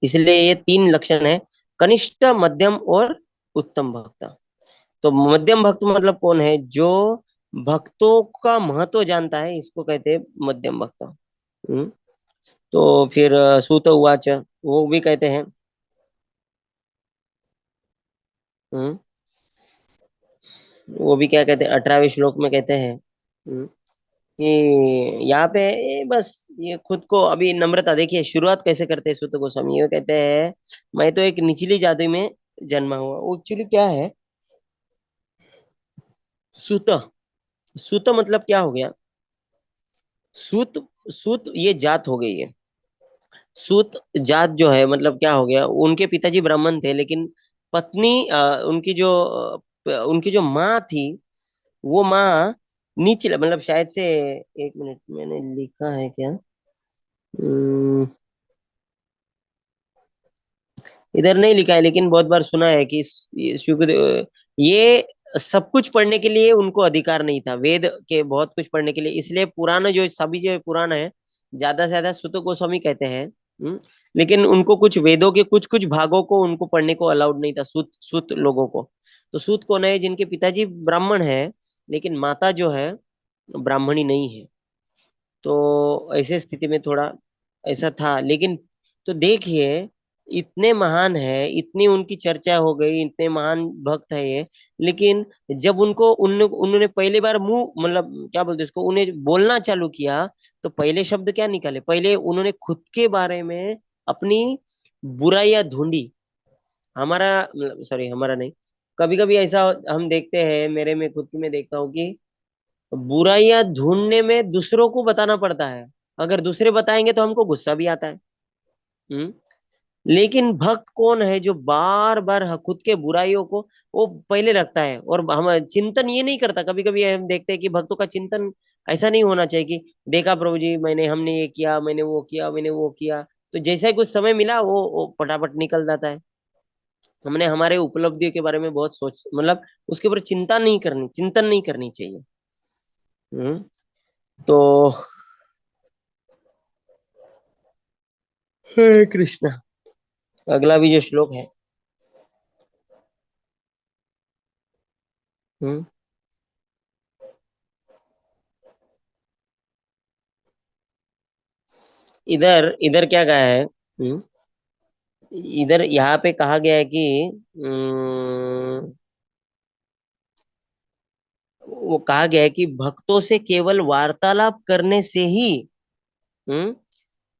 इसलिए ये तीन लक्षण है, कनिष्ठ, मध्यम और उत्तम भक्त। तो मध्यम भक्त मतलब कौन है? जो भक्तों का महत्व जानता है, इसको कहते हैं मध्यम भक्त। हम्म, तो फिर सूत उवाच, वो भी कहते हैं। हम्म, वो भी क्या कहते हैं, 18वें श्लोक में कहते हैं कि यहाँ पे बस ये खुद को अभी नम्रता देखिए, शुरुआत कैसे करते हैं सूत गोस्वामी, ये कहते हैं मैं तो एक निचली जाति में जन्मा हुआ। एक्चुअली क्या है सूत? सूत मतलब क्या हो गया? सूत, सूत ये जात हो गई है। सूत जात जो है मतलब क्या हो गया, उनके पिताजी ब्राह्मण थे, लेकिन पत्नी उनकी जो माँ थी, वो माँ नीचे मतलब शायद से, एक मिनट मैंने लिखा है क्या, हम्म, इधर नहीं लिखा है, लेकिन बहुत बार सुना है कि ये सब कुछ पढ़ने के लिए उनको अधिकार नहीं था, वेद के बहुत कुछ पढ़ने के लिए, इसलिए पुराण जो सभी जो पुराण है ज्यादा से ज्यादा सुत गोस्वामी कहते हैं। लेकिन उनको कुछ वेदों के कुछ कुछ भागों को उनको पढ़ने को अलाउड नहीं था, सूत सूत लोगों को। तो सूत कौन है? जिनके पिताजी ब्राह्मण है लेकिन माता जो है ब्राह्मणी नहीं है। तो ऐसे स्थिति में थोड़ा ऐसा था, लेकिन तो देखिए इतने महान है, इतनी उनकी चर्चा हो गई, इतने महान भक्त है ये, लेकिन जब उन्होंने पहली बार मुंह मतलब क्या बोलते हैं उसको, उन्हें बोलना चालू किया, तो पहले शब्द क्या निकाले? पहले उन्होंने खुद के बारे में अपनी बुराइयां ढूंढी। हमारा सॉरी, हमारा नहीं, कभी कभी ऐसा हम देखते हैं, मेरे में खुद की मैं देखता हूँ कि बुराइयां ढूंढने में दूसरों को बताना पड़ता है। अगर दूसरे बताएंगे तो हमको गुस्सा भी आता है। हम्म लेकिन भक्त कौन है जो बार बार खुद के बुराइयों को वो पहले रखता है, और हम चिंतन ये नहीं करता? कभी कभी हम देखते हैं कि भक्तों का चिंतन ऐसा नहीं होना चाहिए कि देखा प्रभु जी, हमने ये किया, मैंने वो किया, मैंने वो किया, तो जैसा ही कुछ समय मिला वो पटापट निकल जाता है। हमने हमारे उपलब्धियों के बारे में बहुत सोच मतलब उसके ऊपर चिंतन नहीं करनी चाहिए। हम्म तो हे कृष्णा, अगला भी जो श्लोक है। हम्म इधर इधर क्या कहा है? इधर यहाँ पे कहा गया है कि वो कहा गया है कि भक्तों से केवल वार्तालाप करने से ही, हम्म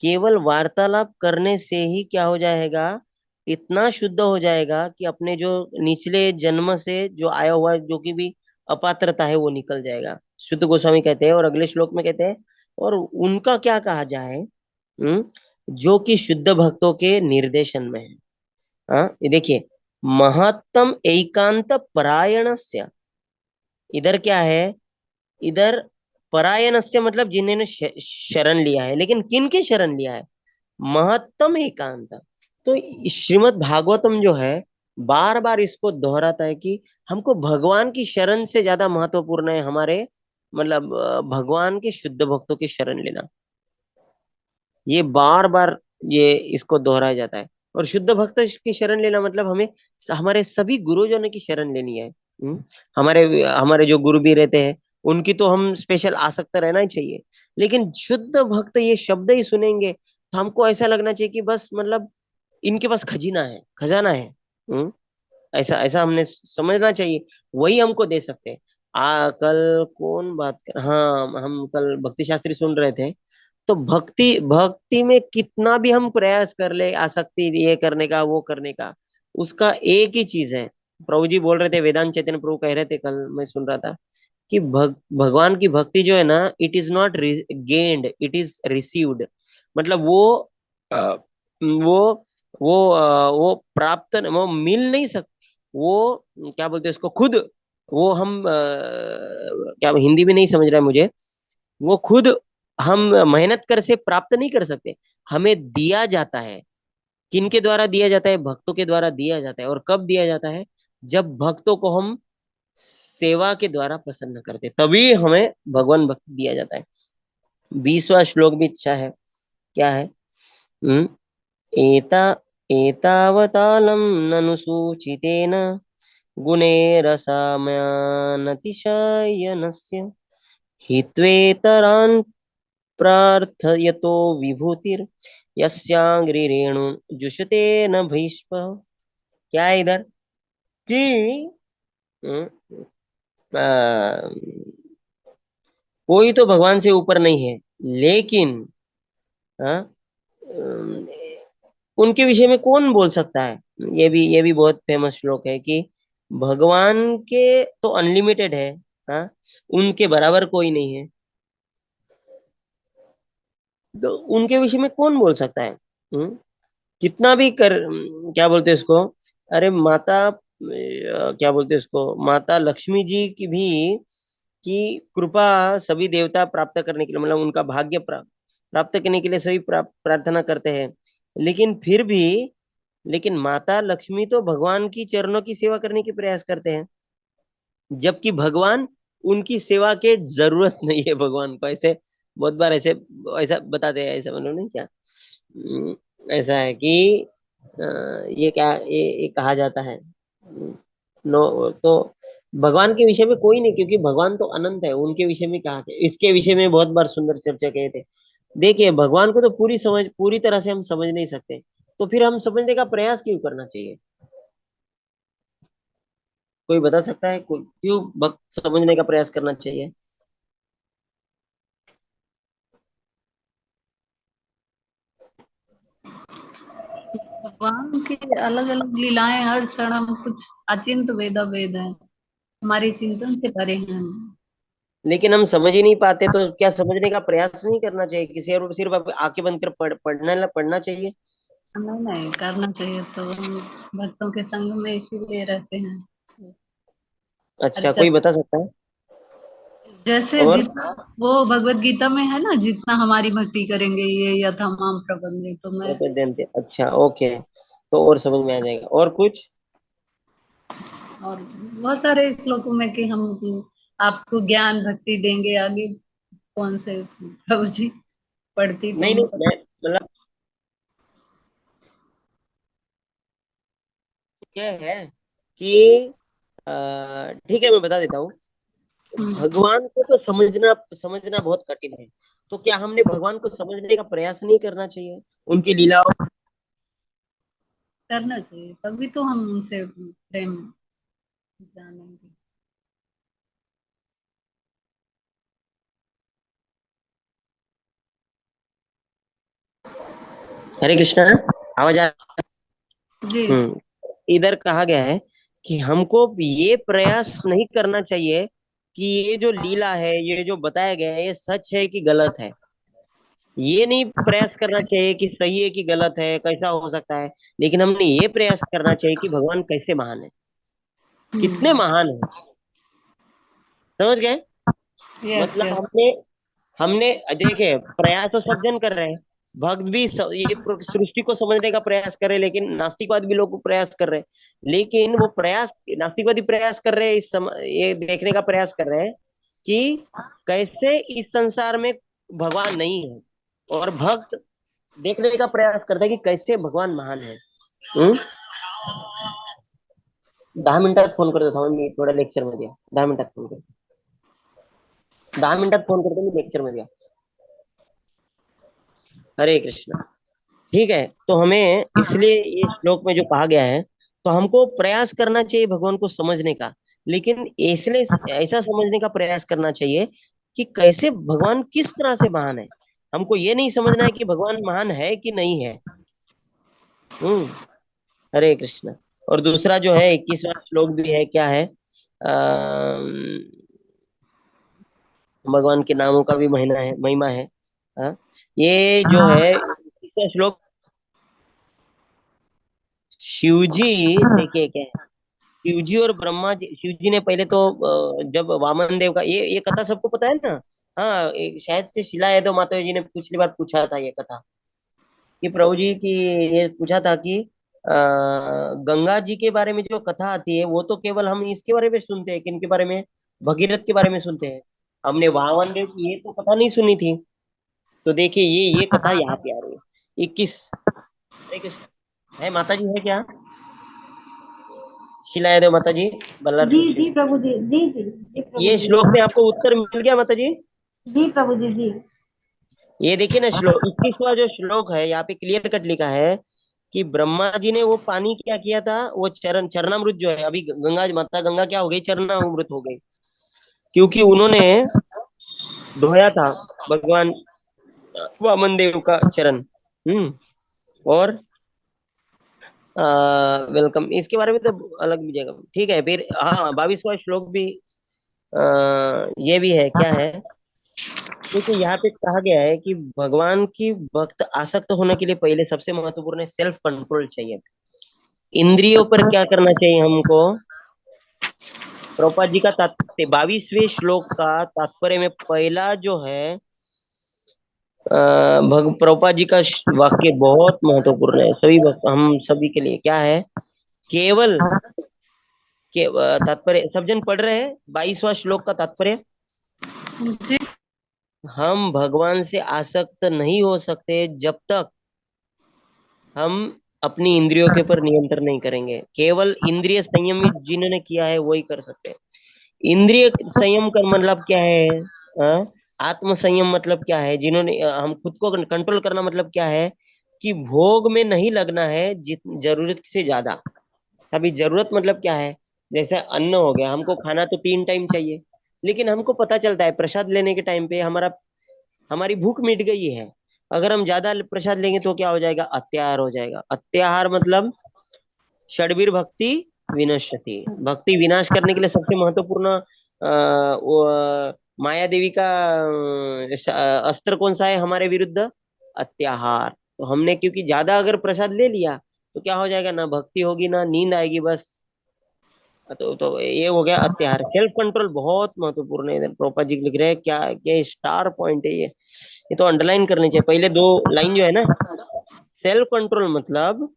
केवल वार्तालाप करने से ही क्या हो जाएगा? इतना शुद्ध हो जाएगा कि अपने जो निचले जन्म से जो आया हुआ जो कि भी अपात्रता है वो निकल जाएगा, शुद्ध गोस्वामी कहते हैं। और अगले श्लोक में कहते हैं, और उनका क्या कहा जाए? जो कि शुद्ध भक्तों के निर्देशन में है। हाँ, ये देखिए, महत्तम एकांत परायणस्य, इधर क्या है? इधर परायणस्य मतलब जिन्होंने शरण लिया है, लेकिन किन के शरण लिया है? महत्तम एकांत। तो श्रीमद् भागवतम जो है बार बार इसको दोहराता है कि हमको भगवान की शरण से ज्यादा महत्वपूर्ण है हमारे मतलब भगवान के शुद्ध भक्तों की शरण लेना। ये बार बार ये इसको दोहराया जाता है। और शुद्ध भक्त की शरण लेना मतलब हमें हमारे सभी गुरुजनों की शरण लेनी है। हमारे हमारे जो गुरु भी रहते हैं उनकी तो हम स्पेशल आसक्त रहना ही चाहिए, लेकिन शुद्ध भक्त ये शब्द ही सुनेंगे तो हमको ऐसा लगना चाहिए कि बस मतलब इनके पास खजीना है, खजाना है। हम्म ऐसा ऐसा हमने समझना चाहिए, वही हमको दे सकते हैं। कल कौन बात कर, हाँ हम कल भक्ति शास्त्री सुन रहे थे। तो भक्ति भक्ति में कितना भी हम प्रयास कर ले, आसक्ति ये करने का वो करने का, उसका एक ही चीज है। प्रभु जी बोल रहे थे, वेदांत चैतन्य प्रभु कह रहे थे, कल मैं सुन रहा था कि भगवान की भक्ति जो है ना, it is not gained, it is received. मतलब अ, वो प्राप्त वो मिल नहीं सक वो क्या बोलते हैं उसको खुद, वो हम क्या हिंदी में नहीं समझ रहा है मुझे, वो खुद हम मेहनत कर से प्राप्त नहीं कर सकते, हमें दिया जाता है। किनके द्वारा दिया जाता है? भक्तों के द्वारा दिया जाता है। और कब दिया जाता है? जब भक्तों को हम सेवा के द्वारा प्रसन्न करते, तभी हमें भगवान भक्ति दिया जाता है। 20वां श्लोक भी अच्छा है। क्या है? हम्म एता एतावतालं ननु सूचितेन गुणैरसाम्यानतिशयनस्य हित्वेतरान् प्रार्थयतो विभूतिर् यस्याग्रिरेणु जुषते न भीष्म। क्या है इधर कि हम्म, आ, कोई तो भगवान से ऊपर नहीं है, लेकिन हाँ, अम, उनके विषय में कौन बोल सकता है? ये भी बहुत फेमस श्लोक है कि भगवान के तो अनलिमिटेड है, हाँ, उनके बराबर कोई नहीं है, तो उनके विषय में कौन बोल सकता है? कितना भी कर क्या बोलते हैं इसको, अरे माता क्या बोलते हैं इसको, माता लक्ष्मी जी की भी की कृपा सभी देवता प्राप्त करने के लिए, मतलब उनका भाग्य प्राप्त करने के लिए सभी प्रार्थना करते हैं, लेकिन फिर भी, लेकिन माता लक्ष्मी तो भगवान की चरणों की सेवा करने की प्रयास करते हैं, जबकि भगवान उनकी सेवा के जरूरत नहीं है भगवान को। ऐसे बहुत बार ऐसे ऐसा बताते हैं, ऐसा मतलब नहीं क्या। ऐसा है कि ये क्या ये कहा जाता है। नो तो भगवान के विषय में कोई नहीं, क्योंकि भगवान तो अनंत है, उनके विषय में कहा है। इसके विषय में बहुत बार सुंदर चर्चा किए थे। देखिए, भगवान को तो पूरी तरह से हम समझ नहीं सकते, तो फिर हम समझने का प्रयास क्यों करना चाहिए? कोई बता सकता है क्यों भक्त समझने का प्रयास करना चाहिए? भगवान की अलग अलग लीलाएं हर क्षण हम कुछ अचिंत वेदा वेद है, हमारे चिंतन से परे हैं। लेकिन हम समझ ही नहीं पाते, तो क्या समझने का प्रयास नहीं करना चाहिए? किसी और सिर्फ आंखें बंद कर पढ़ना चाहिए? नहीं नहीं, करना चाहिए, तो हम भक्तों के संग में इसीलिए रहते हैं। अच्छा, अच्छा, कोई बता सकता है? जैसे और जितना वो भगवत गीता में है ना, जितना हमारी भक्ति करेंगे ये यथामाम प्रबंधे, तो मैं अच्छा, ओके, तो और समझ में आ जाएगा। और कुछ? और बहुत सारे श्लोकों में कि हम आपको ज्ञान भक्ति देंगे आगे। कौन से प्रभु जी, पढ़ती तो नहीं नहीं, हूँ। मैं मतलब क्या है कि ठीक है, मैं बता देता हूँ। हम्म, भगवान को तो समझना बहुत कठिन है, तो क्या हमने भगवान को समझने का प्रयास नहीं करना चाहिए, उनकी लीलाओं? करना चाहिए, तभी तो हम उनसे प्रेम जानेंगे। हरे कृष्णा, आवाज आ? जी। इधर कहा गया है कि हमको ये प्रयास नहीं करना चाहिए कि ये जो लीला है, ये जो बताया गया है, ये सच है कि गलत है। ये नहीं प्रयास करना चाहिए कि सही है कि गलत है, कैसा हो सकता है, लेकिन हमने ये प्रयास करना चाहिए कि भगवान कैसे महान है, कितने हम्म। महान है। समझ गए? यस मतलब यस। हमने हमने देखिए, प्रयास तो सब जन कर रहे हैं, भक्त भी ये सृष्टि को समझने का प्रयास कर रहे हैं, लेकिन नास्तिकवाद भी लोग प्रयास कर रहे हैं, लेकिन वो प्रयास नास्तिकवादी प्रयास कर रहे हैं, ये देखने का प्रयास कर रहे हैं कि कैसे इस संसार में भगवान नहीं है, और भक्त देखने का प्रयास करता है कि कैसे भगवान महान है। 10 मिनिटात फोन करतो थांबा, मी थोड्या लेक्चर मध्ये आहे. 10 मिनिटात फोन करतो. 10 मिनिटात फोन करतो, मी लेक्चर मध्ये आहे. हरे कृष्ण। ठीक है, तो हमें इसलिए ये श्लोक में जो कहा गया है, तो हमको प्रयास करना चाहिए भगवान को समझने का, लेकिन इसलिए ऐसा समझने का प्रयास करना चाहिए कि कैसे भगवान किस तरह से महान है। हमको ये नहीं समझना है कि भगवान महान है कि नहीं है। हम्म हरे कृष्ण। और दूसरा जो है 21वां श्लोक भी है, क्या है? भगवान के नामों का भी महीना है, महिमा है। हाँ, ये जो है 21वां श्लोक, शिव जी, देखिए क्या है, शिव जी और ब्रह्मा जी, शिव जी ने पहले तो जब वामन देव का, ये कथा सबको पता है ना? हाँ, शायद से शिला यादव माता जी ने पिछली बार पूछा था ये कथा, कि प्रभु जी की, ये पूछा था कि गंगा जी के बारे में जो कथा आती है, वो तो केवल हम इसके बारे में सुनते हैं, किन के बारे में? भगीरथ के बारे में सुनते हैं। हमने वामन देव की ये तो कथा नहीं सुनी थी। तो देखिए ये कथा यहाँ पे आ रही है 21। हरे कृष्ण। है माता जी, है क्या? शिलाए दो माता जी, बल्लार जी कृष्ण। जी प्रभु जी, जी जी जी प्रभु ये जी, श्लोक में आपको उत्तर मिल गया माता जी? जी प्रभु जी, जी ये देखिए ना, श्लोक 21वां जो श्लोक है यहाँ पे क्लियर कट लिखा है कि ब्रह्मा जी ने वो पानी क्या किया था, वो चरणामृत जो है, अभी गंगा माता गंगा क्या हो गई, चरणामृत हो गई, क्योंकि उन्होंने धोया था भगवान वामन देव का चरण। और वेलकम, इसके बारे में तो अलग भी जगह ठीक है। फिर हाँ, 22वां श्लोक भी ये भी है, क्या है? देखिए यहाँ पे कहा गया है कि भगवान की भक्त आसक्त होने के लिए पहले सबसे महत्वपूर्ण है सेल्फ कंट्रोल चाहिए। इंद्रियों पर क्या करना चाहिए हमको? प्रभुपाद जी का तात्पर्य 22वें श्लोक का तात्पर्य में पहला जो है भग प्रभुपाद जी का वाक्य बहुत महत्वपूर्ण है सभी भक्त, हम सभी के लिए। क्या है? केवल के तात्पर्य सब जन पढ़ रहे हैं 22वां श्लोक का तात्पर्य। जी। हम भगवान से आसक्त नहीं हो सकते जब तक हम अपनी इंद्रियों के ऊपर नियंत्रण नहीं करेंगे। केवल इंद्रिय संयम जिन्होंने किया है वही कर सकते हैं। इंद्रिय संयम का मतलब क्या है? आत्म संयम मतलब क्या है? जिन्होंने हम खुद को कंट्रोल करना मतलब क्या है? कि भोग में नहीं लगना है जित जरूरत से ज्यादा। अभी जरूरत मतलब क्या है? जैसे अन्न हो गया, हमको खाना तो 3 टाइम चाहिए, लेकिन हमको पता चलता है प्रसाद लेने के टाइम पे हमारी भूख मिट गई है। अगर हम ज्यादा प्रसाद लेंगे तो क्या हो जाएगा? अत्याहार हो जाएगा। अत्याहार मतलब षड्वीर भक्ति विनश्यति। भक्ति विनाश करने के लिए सबसे महत्वपूर्ण माया देवी का अस्त्र कौन सा है हमारे विरुद्ध? अत्याहार। तो हमने क्योंकि ज्यादा अगर प्रसाद ले लिया तो क्या हो जाएगा? ना भक्ति होगी ना नींद आएगी बस। तो ये हो गया अत्याहार। सेल्फ कंट्रोल बहुत महत्वपूर्ण है। इधर प्रोपा जी लिख रहे हैं, क्या क्या स्टार पॉइंट है ये तो अंडरलाइन करनी चाहिए पहले 2 लाइन जो है ना। सेल्फ कंट्रोल मतलब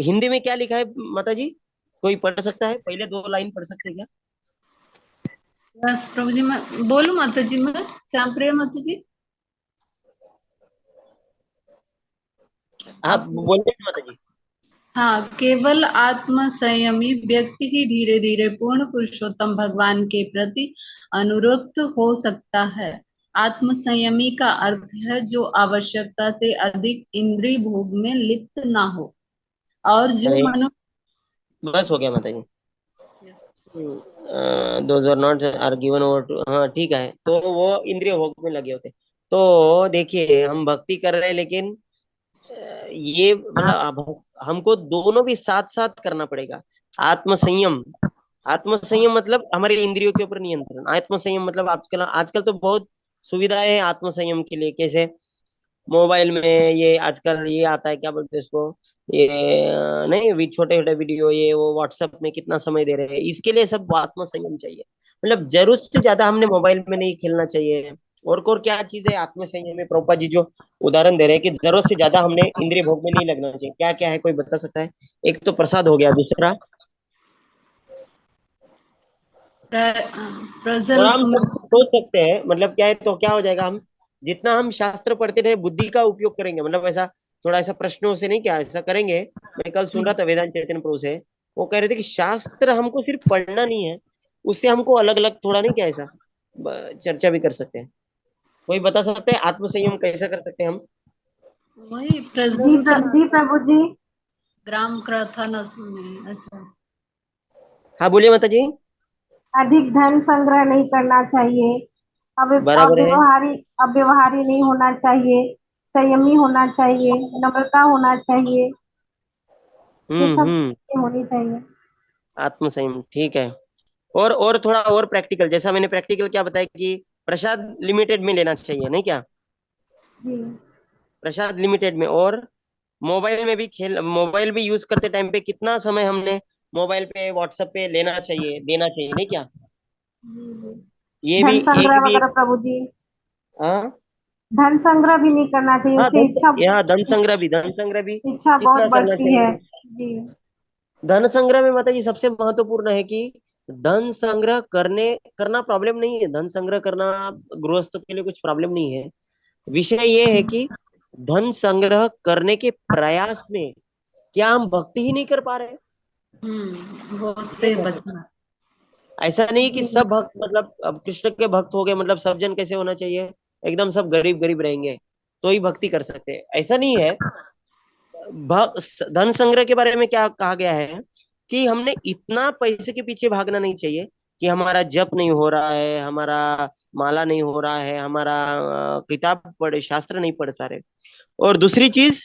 हिंदी में क्या लिखा है माता जी? कोई पढ़ सकता है? पहले 2 लाइन पढ़ सकते हैं क्या? बस प्रभु जी, मैं बोलूं माता जी, मैं श्याम प्रिय माता जी। आप आप बोलिए ना माता जी। हाँ, केवल आत्म संयमी व्यक्ति ही धीरे धीरे पूर्ण पुरुषोत्तम भगवान के प्रति अनुरक्त हो सकता है। आत्म संयमी का अर्थ है जो आवश्यकता से अधिक इंद्रिय भोग में लिप्त ना हो, और जो अरे मनुष्य। बस हो गया माता जी। Those are not are given over to, हाँ ठीक है, तो वो इंद्रिय भोग में लगे होते। तो देखिए हम भक्ति कर रहे हैं, लेकिन ये मतलब अब हमको दोनों भी साथ साथ करना पड़ेगा। आत्म संयम, आत्म संयम मतलब हमारे इंद्रियों के ऊपर नियंत्रण। आत्म संयम मतलब आजकल आजकल तो बहुत सुविधाएं हैं आत्म संयम के लिए। कैसे? मोबाइल में ये आजकल ये आता है, क्या बोलते हैं इसको, ये नहीं भी छोटे छोटे वीडियो, ये वो व्हाट्सएप में कितना समय दे रहे हैं, इसके लिए सब आत्म संयम चाहिए। मतलब जरूरत से ज्यादा हमने मोबाइल में नहीं खेलना चाहिए। और क्या चीज है आत्म संयम में? प्रभुपाद जी जो उदाहरण दे रहे हैं कि जरूरत से ज्यादा हमने इंद्रिय भोग में नहीं लगना चाहिए। क्या क्या है, कोई बता सकता है? एक तो प्रसाद हो गया, दूसरा और प्रजल्प हम में। सोच सकते हैं मतलब क्या है, तो क्या हो जाएगा, हम जितना हम शास्त्र पढ़ते रहे बुद्धि का उपयोग करेंगे, मतलब ऐसा थोड़ा ऐसा प्रश्नों से नहीं, क्या ऐसा करेंगे। मैं कल सुन रहा था वेदांत चैतन्य प्रभु से, वो कह रहे थे कि शास्त्र हमको सिर्फ पढ़ना नहीं है, उससे हमको अलग अलग थोड़ा नहीं, क्या ऐसा चर्चा भी कर सकते हैं। कोई बता सकते हैं आत्म संयम कैसे कर सकते हैं हम? वही जी प्रज्वलित जी प्रभु जी। ग्राम कृथा न सुने ऐसा। हाँ बोलिए माता जी। अधिक धन संग्रह नहीं करना चाहिए। अब बराबर है। अव्यवहारी नहीं होना चाहिए। संयमी होना चाहिए। नम्रता होना चाहिए। ये सब हम्म। चीजें होनी चाहिए। आत्म संयम ठीक है। और थोड़ा और प्रैक्टिकल, जैसा मैंने प्रैक्टिकल क्या बताया कि प्रसाद लिमिटेड में लेना चाहिए, नहीं क्या? जी प्रसाद लिमिटेड में। और मोबाइल भी यूज करते टाइम पे कितना समय हमने मोबाइल पे व्हाट्सएप पे लेना चाहिए, देना चाहिए, नहीं क्या? जी जी। ये भी धन संग्रह एक भी एक। वगैरह प्रभु जी। हाँ धन संग्रह भी नहीं करना चाहिए, हाँ, उससे धन संग्रह भी इच्छा बहुत कितना करना बढ़ती है। चाहिए? जी धन संग्रह में माता जी सबसे महत्वपूर्ण है कि धन संग्रह करना प्रॉब्लम नहीं है। धन संग्रह करना गृहस्थों के लिए कुछ प्रॉब्लम नहीं है। विषय ये है कि धन संग्रह करने के प्रयास में क्या हम भक्ति ही नहीं कर पा रहे हैं? वो ये से है। बचना। ऐसा नहीं कि सब भक्त मतलब अब कृष्ण के भक्त हो गए मतलब सब जन कैसे होना चाहिए, एकदम सब गरीब गरीब रहेंगे तो ही भक्ति कर सकते हैं, ऐसा नहीं है। धन संग्रह के बारे में क्या कहा गया है कि हमने इतना पैसे के पीछे भागना नहीं चाहिए कि हमारा जप नहीं हो रहा है, हमारा माला नहीं हो रहा है, हमारा किताब पढ़े शास्त्र नहीं पढ़ पा रहे। और दूसरी चीज,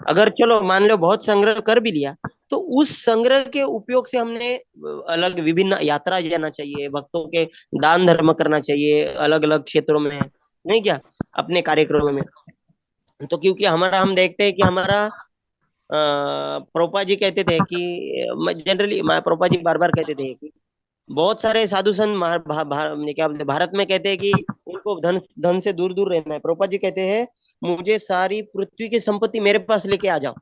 अगर चलो मान लो बहुत संग्रह कर भी लिया तो उस संग्रह के उपयोग से हमने अलग विभिन्न यात्रा जाना चाहिए, भक्तों के दान धर्म करना चाहिए अलग अलग क्षेत्रों में, नहीं क्या, अपने कार्यक्रमों में। तो क्योंकि हमारा हम देखते हैं कि हमारा प्रभुपाद जी कहते थे कि जनरली प्रभुपाद जी बार बार कहते थे कि बहुत सारे साधु संत क्या बोलते हैं, भारत में कहते हैं कि उनको धन धन से दूर दूर रहना है। प्रभुपाद जी कहते हैं मुझे सारी पृथ्वी की संपत्ति मेरे पास लेके आ जाओ,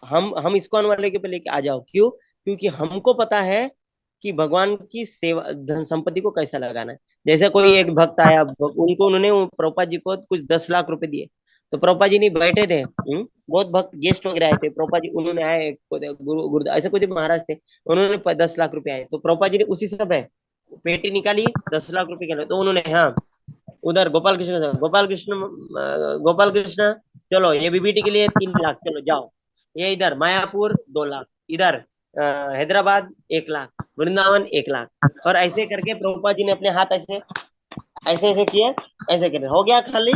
हम इस्कॉन वाले के पे लेके आ जाओ। क्यों? क्योंकि हमको पता है कि भगवान की सेवा धन संपत्ति को कैसा लगाना है। जैसे कोई एक भक्त आया, उनको उन्होंने प्रभुपाद जी को कुछ 10 लाख रुपए दिए, तो प्रभुपाद जी नहीं बैठे थे, बहुत भक्त गेस्ट वगैरह आए थे, प्रभुपाद जी उन्होंने आए गुरु ऐसे कुछ महाराज थे, उन्होंने 10 लाख रुपए आए तो प्रभुपाद जी ने उसी समय पेटी निकाली 10 लाख रुपए के लिए, तो उन्होंने हाँ उधर गोपाल कृष्ण चलो ये बीबीटी के लिए 3 लाख, चलो जाओ, ये इधर मायापुर 2 लाख, इधर हैदराबाद 1 लाख, वृंदावन 1 लाख, और ऐसे करके प्रभुपाद जी ने अपने हाथ ऐसे ऐसे ऐसे किए, ऐसे करके हो गया खाली।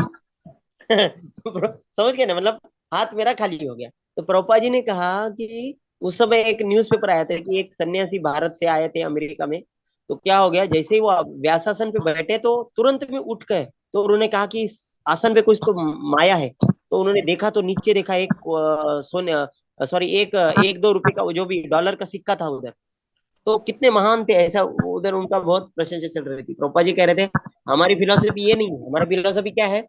समझ गए ना, मतलब हाथ मेरा खाली हो गया। तो प्रभुपाद जी ने कहा कि उस समय एक न्यूज़पेपर आया था कि एक सन्यासी भारत से आए थे अमेरिका में, तो क्या हो गया जैसे ही वो व्यासासन पे बैठे तो तुरंत में उठ गए, तो उन्होंने कहा कि इस आसन पे कुछ तो माया है। तो उन्होंने देखा तो नीचे देखा एक सोने सॉरी एक 1-2 रुपए का वो जो भी डॉलर का सिक्का था उधर। तो कितने महान थे, ऐसा उधर उनका बहुत प्रशंसा चल रही थी। प्रभुपाद जी कह रहे थे हमारी फिलोसफी ये नहीं है, हमारी फिलोसफी क्या है,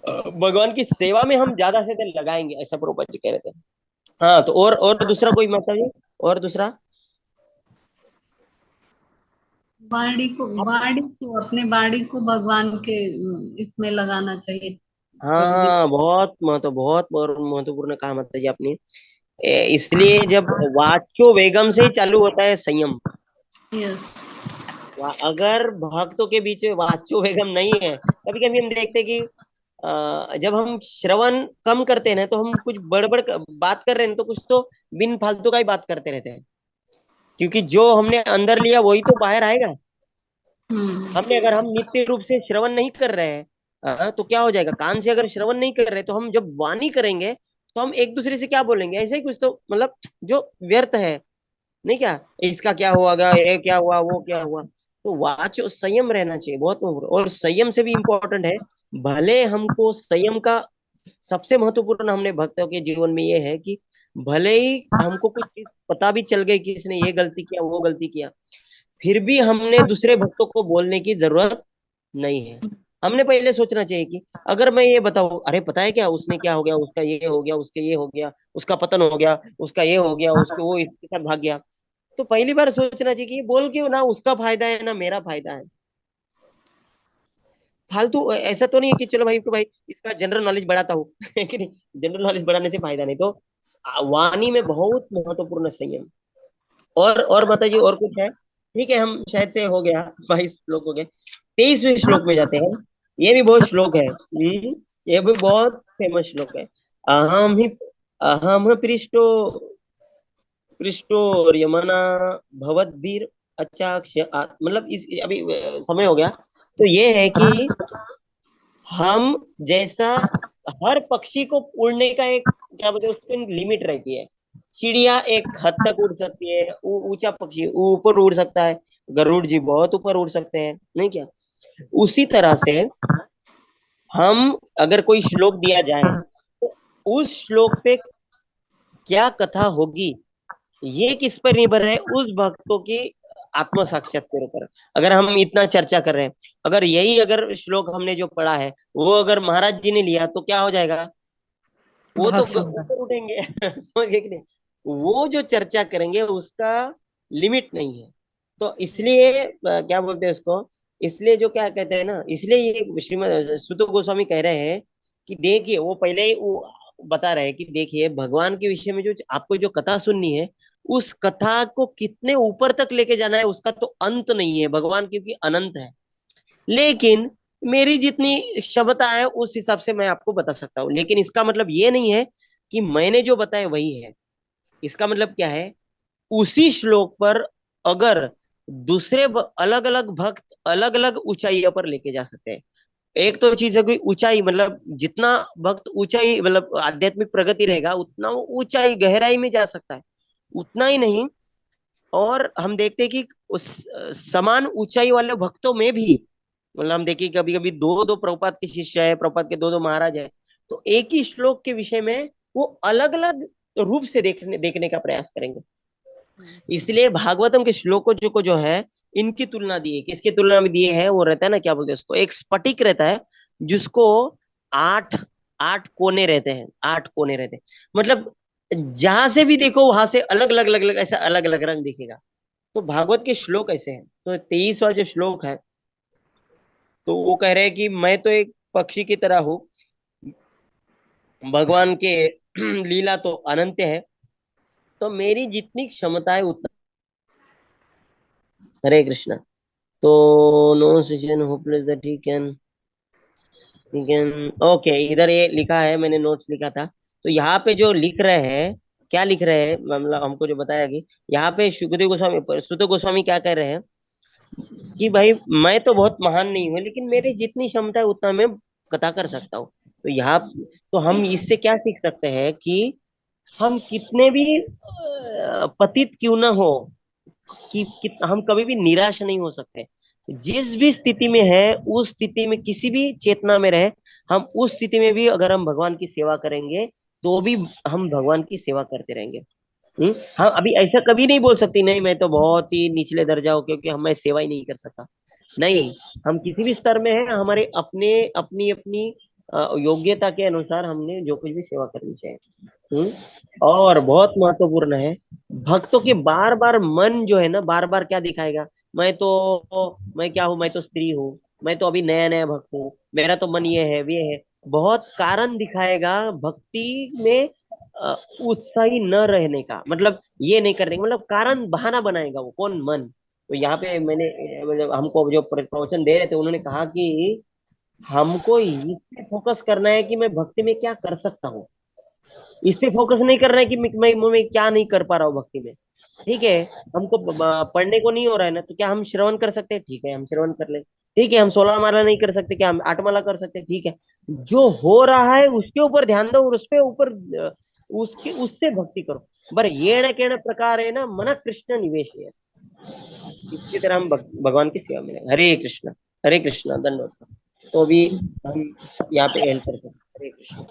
भगवान की सेवा में हम ज्यादा से ज्यादा लगाएंगे, ऐसा प्रभुपाद जी कह रहे थे। हाँ तो और दूसरा कोई मतलब है? और दूसरा वाणी को अपने वाणी को भगवान के इसमें लगाना चाहिए। हाँ जब भी। हाँ बहुत महत्वपूर्ण कहा माता जी आपने। इसलिए जब वाच्यो वेगम से ही चालू होता है संयम। यस। अगर भक्तों के बीच में वाच्यो वेगम नहीं है, कभी कभी हम देखते हैं कि जब हम श्रवण कम करते हैं ना तो हम कुछ बड़बड़ बात कर रहे हैं तो कुछ तो बिन फालतू का ही बात करते रहते हैं, क्योंकि जो हमने अंदर लिया वही तो बाहर आएगा। हम्म। हमने अगर हम नित्य रूप से श्रवण नहीं कर रहे हैं, तो क्या हो जाएगा, कान से अगर श्रवण नहीं कर रहे तो हम जब वाणी करेंगे तो हम एक दूसरे से क्या बोलेंगे, ऐसे ही कुछ तो मतलब जो व्यर्थ है, नहीं क्या, इसका क्या हुआ गया, ये क्या हुआ, वो क्या हुआ। तो वाचो संयम रहना चाहिए बहुत महत्वपूर्ण। और संयम से भी इम्पोर्टेंट है, भले हमको संयम का सबसे महत्वपूर्ण हमने भक्तों के जीवन में ये है कि भले ही हमको कुछ चीज पता भी चल गई कि इसने ये गलती किया वो गलती किया, फिर भी हमने दूसरे भक्तों को बोलने की जरूरत नहीं है। हमने पहले सोचना चाहिए कि अगर मैं ये बताऊं, अरे पता है क्या उसने क्या हो गया, उसका ये हो गया, उसके ये हो गया, उसका पतन हो गया, उसका ये हो गया, उसको वो इसके साथ भाग गया, तो पहली बार सोचना चाहिए कि ये बोल के ना उसका फायदा है ना मेरा फायदा है। फालतू ऐसा तो नहीं है कि चलो भाई, तो भाई इसका जनरल नॉलेज बढ़ाता हूँ है कि नहीं, जनरल नॉलेज बढ़ाने से फायदा नहीं। तो वाणी में बहुत महत्वपूर्ण संयम। और माता जी और कुछ है? ठीक है, हम शायद से हो गया 22 श्लोक हो गए, 23वें श्लोक में जाते हैं। ये भी बहुत श्लोक है, ये भी बहुत फेमस श्लोक है। अहम ही अहम पृष्ठो पृष्ठो यमना भवद्भिर अचाक्ष मतलब इस अभी समय हो गया। तो ये है कि हम जैसा हर पक्षी को उड़ने का एक क्या बोलते हैं उसकी लिमिट रहती है। चिड़िया एक हद तक उड़ सकती है, ऊंचा पक्षी ऊपर उड़ सकता है, गरुड़ जी बहुत ऊपर उड़ सकते हैं, नहीं क्या। उसी तरह से हम अगर कोई श्लोक दिया जाए तो उस श्लोक पे क्या कथा होगी ये किस पर निर्भर है, उस भक्तों की आत्म साक्षात्कार ऊपर। अगर हम इतना चर्चा कर रहे हैं, अगर यही अगर श्लोक हमने जो पढ़ा है वो अगर महाराज जी ने लिया तो क्या हो जाएगा, वो तो बहुत सुंदर। ऊपर उठेंगे। समझ गए कि नहीं, वो जो चर्चा करेंगे उसका लिमिट नहीं है। तो इसलिए क्या बोलते हैं उसको, इसलिए जो क्या कहते हैं ना, इसलिए ये श्रीमद सुत गोस्वामी कह रहे हैं कि देखिए, वो पहले ही वो बता रहे हैं कि देखिए भगवान के विषय में जो आपको जो कथा सुननी है, उस कथा को कितने ऊपर तक लेके जाना है उसका तो अंत नहीं है, भगवान क्योंकि अनंत है। लेकिन मेरी जितनी क्षमता है उस हिसाब से मैं आपको बता सकता हूँ, लेकिन इसका मतलब ये नहीं है कि मैंने जो बताया वही है। इसका मतलब क्या है, उसी श्लोक पर अगर दूसरे अलग अलग भक्त अलग अलग ऊंचाइयों पर लेके जा सकते हैं। एक तो चीज है कि ऊंचाई, मतलब जितना भक्त ऊंचाई मतलब आध्यात्मिक प्रगति रहेगा उतना वो ऊंचाई गहराई में जा सकता है, उतना ही नहीं। और हम देखते हैं कि उस समान ऊंचाई वाले भक्तों में भी, मतलब हम देखिए कभी कभी दो दो प्रभुपाद के शिष्य है, प्रभुपाद के दो दो महाराज है, तो एक ही श्लोक के विषय में वो अलग अलग रूप से देखने का प्रयास करेंगे। इसलिए भागवतम के श्लोकों जो है, इनकी तुलना दी है, किसकी तुलना में दिए है, वो रहता है ना, क्या बोलते हैं उसको, एक स्फटिक रहता है जिसको आठ आठ कोने रहते हैं, आठ कोने रहते हैं, मतलब जहां से भी देखो वहां से अलग अलग अलग अलग ऐसा अलग अलग रंग दिखेगा। तो भागवत के श्लोक ऐसे हैं। तो 23वां जो श्लोक है, तो वो कह रहे हैं कि मैं तो एक पक्षी की तरह हूँ, भगवान के लीला तो अनंत है, तो मेरी जितनी क्षमता है उतना। हरे कृष्णा। तो know situation hopeless that he can okay, इधर ये लिखा है, मैंने नोट्स लिखा था। तो यहाँ पे जो लिख रहे हैं, क्या लिख रहे हैं, मतलब हमको जो बताया कि यहाँ पे सुखदेव गोस्वामी सुत गोस्वामी क्या कह रहे हैं कि भाई मैं तो बहुत महान नहीं हूँ, लेकिन मेरी जितनी क्षमता है उतना मैं कथा कर सकता हूँ। तो यहाँ तो हम इससे क्या सीख सकते हैं कि हम कितने भी पतित क्यों ना हो, कि हम कभी भी निराश नहीं हो सकते। जिस भी स्थिति में है, उस स्थिति में किसी भी चेतना में रहे, हम उस स्थिति में भी अगर हम भगवान की सेवा करेंगे तो भी हम भगवान की सेवा करते रहेंगे। हम अभी ऐसा कभी नहीं बोल सकती नहीं मैं तो बहुत ही निचले दर्जा हो क्योंकि हम मैं सेवा ही नहीं कर सकता। नहीं, हम किसी भी स्तर में हैं, हमारे अपने अपनी अपनी योग्यता के अनुसार हमने जो कुछ भी सेवा करनी चाहिए। और बहुत महत्वपूर्ण है, भक्तों के बार बार मन जो है ना, बार बार क्या दिखाएगा, मैं क्या हूँ, मैं तो स्त्री हूँ, मैं तो अभी नया नया भक्त हूँ, मेरा तो मन ये है, बहुत कारण दिखाएगा भक्ति में उत्साही न रहने का, मतलब ये नहीं करने का, मतलब कारण बहाना बनाएगा वो कौन, मन। तो यहाँ पे मैंने मतलब हमको जो प्रवचन दे रहे थे उन्होंने कहा कि हमको इस पे फोकस करना है कि मैं भक्ति में क्या कर सकता हूँ, इस पे फोकस नहीं करना है कि मैं क्या नहीं कर पा रहा हूँ भक्ति में। ठीक है, हमको पढ़ने को नहीं हो रहा है ना, तो क्या हम श्रवण कर सकते हैं, ठीक है हम श्रवण कर ले। ठीक है, हम 16 माला नहीं कर सकते, क्या हम 8 माला कर सकते हैं, ठीक है। जो हो रहा है उसके ऊपर ध्यान दो और उसपे ऊपर उसके उससे भक्ति करो। बर ये न कहना प्रकार है ना, मन कृष्ण निवेश है। इसी तरह हम भगवान की सेवा में रहें। हरे कृष्ण, हरे कृष्ण, धन्यवाद। तो अभी हम यहाँ पे एंड कर सकते हैं। हरे कृष्ण।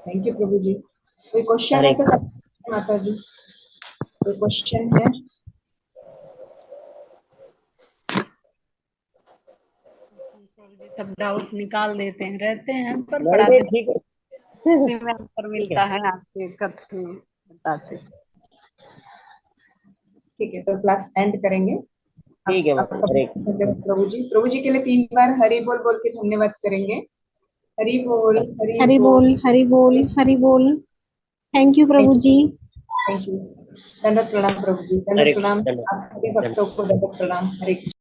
थैंक यू प्रभु जी। कोई क्वेश्चन है हरे तो माता जी, कोई क्वेश्चन है? सब डाउट निकाल देते हैं, रहते हैं पर नहीं नहीं, पढ़ाते ठीक है। उसी में आंसर ठीक मिलता है, है आपके कथन बताते। ठीक है, तो क्लास एंड करेंगे। ठीक है आपका माता। हरे धन्यवाद प्रभु जी। प्रभु जी के लिए 3 बार हरि बोल बोल के धन्यवाद करेंगे। हरि बोल, हरि हरि बोल, बोल, हरि बोल, हरि बोल। थैंक यू प्रभु जी। Thank you. दंडवत प्रणाम प्रभु जी, हरे दंडवत कृष्ण, प्रणाम। धन्यवाद। आप सभी धन्यवाद। भक्तों को दंडवत प्रणाम। हरे कृष्ण।